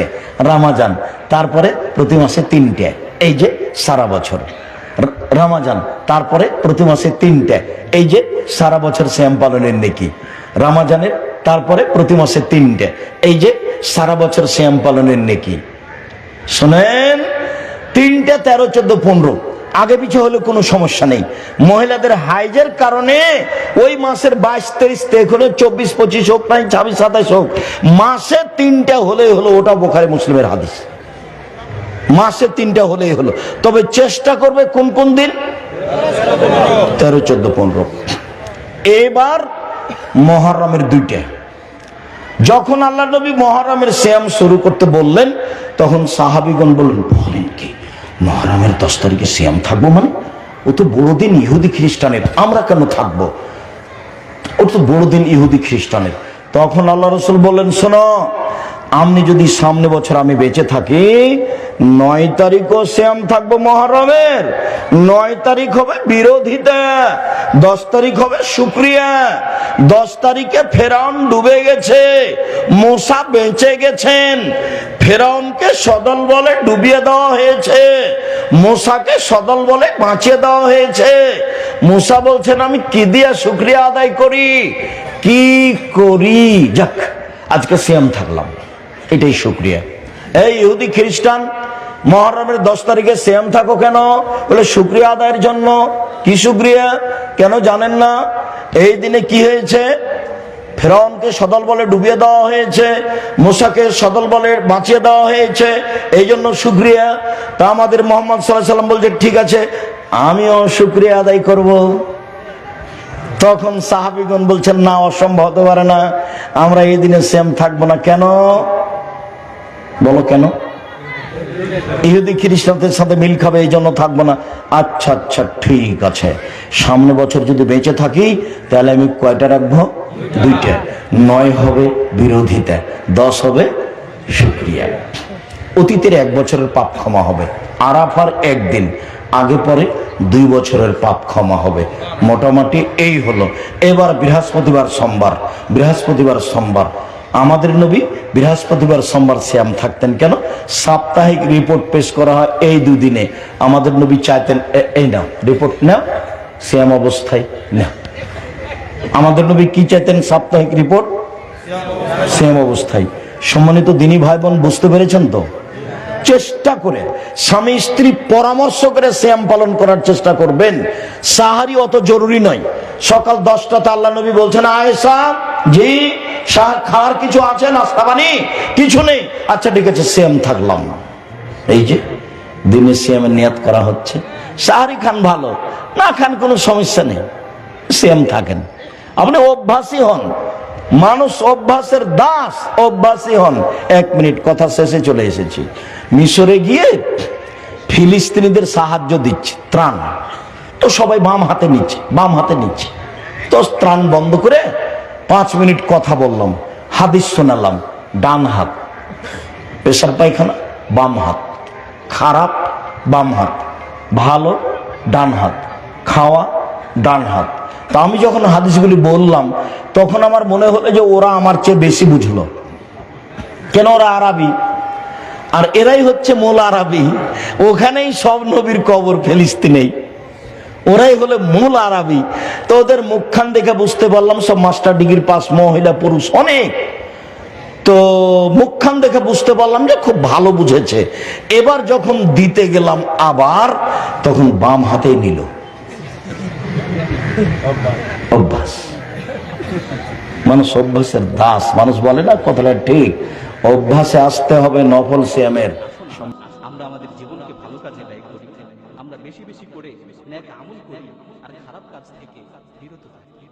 রমজান তারপরে প্রতি মাসে 3টে। এই যে সারা বছর রমজান, তারপরে প্রতি মাসে 3টে। এই যে সারা বছর সিয়াম পালনের নেকি। রমজানের তারপরে প্রতি মাসে 3টে। এই যে সারা বছর সিয়াম পালনের নেকি। শুনেন, 3টে 13, 14, 15 আগে পিছু হলে কোনো সমস্যা নেই। মহিলাদের হাইজের কারণে ওই মাসের 22, 23 তারিখ হলে 24, 25 হোক, 26, 27 হোক, মাসে 3টে হলেই হলো। ওটা বুখারী মুসলিমের হাদিস। মাসে 3টে হলেই হলো। তবে চেষ্টা করবে কোন কোন দিন? 13, 14, 15। এবার মুহররমের 2টে। যখন আল্লাহ নবী মুহররমের সিয়াম শুরু করতে বললেন, তখন সাহাবীগণ বললেন, বলেন কি মুহররমের 10 তারিখে সিয়াম থাকবো? মানে ও তো বড়দিন ইহুদি খ্রিস্টানের, আমরা কেন থাকবো? ও তো বড়দিন ইহুদি খ্রিস্টানের। তখন আল্লাহ রাসূল বললেন, শোনো, আপনি যদি সামনে বছর আমি বেঁচে থাকি, 9 তারিখও সিয়াম থাকবো মুহররমের। 9 তারিখ হবে বিরোধিতা, 10 তারিখ হবে শুকরিয়া। 10 তারিখে ফেরাউন ডুবে গেছে, মূসা বেঁচে গেছেন। ফেরাউনকে সদল বলে ডুবিয়ে দেওয়া হয়েছে, মূসাকে সদল বলে বাঁচিয়ে দেওয়া হয়েছে। মূসা বলছেন, আমি কি দিয়ে শুকরিয়া আদায় করি, কি করি? যাক, আজকে সিয়াম থাকলাম, এটাই শুকরিয়া। এই ইহুদি খ্রিস্টান মুহররমের 10 তারিখে সিয়াম থাকো কেন? বলে শুকরিয়া আদায়ের জন্য। কি শুকরিয়া? কেন জানেন না? এই দিনে কি হয়েছে? ফেরাউনকে সদল বলে ডুবিয়ে দেওয়া হয়েছে, মূসাকে সদল বলে বাঁচিয়ে দেওয়া হয়েছে, এই জন্য শুকরিয়া। তা আমাদের মুহাম্মদ সাল্লাল্লাহু আলাইহি ওয়াসাল্লাম বলছে, ঠিক আছে, আমিও শুকরিয়া আদায় করব। তখন সাহাবীগণ বলছেন, না, অসম্ভব হতে পারে না, আমরা এই দিনে সিয়াম থাকবো না। কেন বলো, কেন? ইহুদি খ্রিস্টানদের সাথে মিল খাবে, এই জন্য থাকবো না। আচ্ছা আচ্ছা, ঠিক আছে, সামনে বছর যদি বেঁচে থাকি তাহলে আমি কয়টা রাখবো? 2টে। 9 হবে বিরোধিতা, 10 হবে শুকরিয়া। অতীতের 1 বছরের পাপ ক্ষমা হবে। আরাফার একদিন আগে পরে 2 বছরের পাপ ক্ষমা হবে। মোটামুটি এই হলো। এবার বৃহস্পতিবার, সোমবার। বৃহস্পতিবার, সোমবার আমাদের নবী বৃহস্পতিবার, সোমবার সিয়াম থাকতেন। কেন? সাপ্তাহিক রিপোর্ট পেশ করা হয় এই 2 দিনে। আমাদের নবী চাইতেন, এই নাও রিপোর্ট নাও, সিয়াম অবস্থায় নাও। আমাদের নবী কি চাইতেন? সাপ্তাহিক রিপোর্ট সিয়াম অবস্থায়। সম্মানিত দিনী ভাই বোন, বুঝতে পেরেছেন তো? চেষ্টা করে স্বামী স্ত্রী পরামর্শ করে সিয়াম পালন করার চেষ্টা করবেন। সাহারি অত জরুরি নয়। সকাল 10টাতে আল্লাহ নবী বলছেন, আয়েশা, জি খাওয়ার কিছু আছে? নাস্তা পানি কিছু নেই? আচ্ছা ঠিক আছে, সিয়াম থাকলাম। এই যে দিনে সিয়ামের নিয়াত করা হচ্ছে। সাহারি খান, ভালো, না খান কোনো সমস্যা নেই, সিয়াম থাকেন। আপনি অভ্যাসী হন, মানুষ অভ্যাসের দাস, অভ্যাসী হন। 1 মিনিট, কথা শেষে চলে এসেছি। মিশরে গিয়ে ফিলিস্তিনিদের সাহায্য দিচ্ছে, ত্রাণ। তো সবাই বাম হাতে নিচ্ছে। তো ত্রাণ বন্ধ করে 5 মিনিট কথা বললাম, হাদিস শোনালাম। ডান হাত পেশাব পায়খানা, বাম হাত খারাপ, বাম হাত ভালো, ডান হাত খাওয়া, ডান হাত। তা আমি যখন হাদিসগুলি বললাম, তখন আমার মনে হলো যে ওরা আমার চেয়ে বেশি বুঝলো। কেন? ওরা আরবি, আর এরাই হচ্ছে মূল আরবি। ওখানেই সব নবীর কবর, ফিলিস্তিনেই। ওরাই হলো মূল আরবি। তো ওদের মুখখান দেখে বুঝতে পারলাম সব মাস্টার ডিগ্রি পাস, মহিলা পুরুষ অনেক। তো মুখখান দেখে বুঝতে পারলাম যে খুব ভালো বুঝেছে। এবার যখন দিতে গেলাম আবার, তখন বাম হাতেই নিল। অভ্যাস, মানুষ অভ্যাসের দাস। মানুষ বলে না, কথাটা ঠিক, অভ্যাসে আসতে হবে নফল সিয়ামের। আমরা আমাদের জীবনকে ভালো কাজে ব্যয় করি, আমরা বেশি বেশি করে নেক আমল করি আর খারাপ কাজ থেকে বিরত থাকি।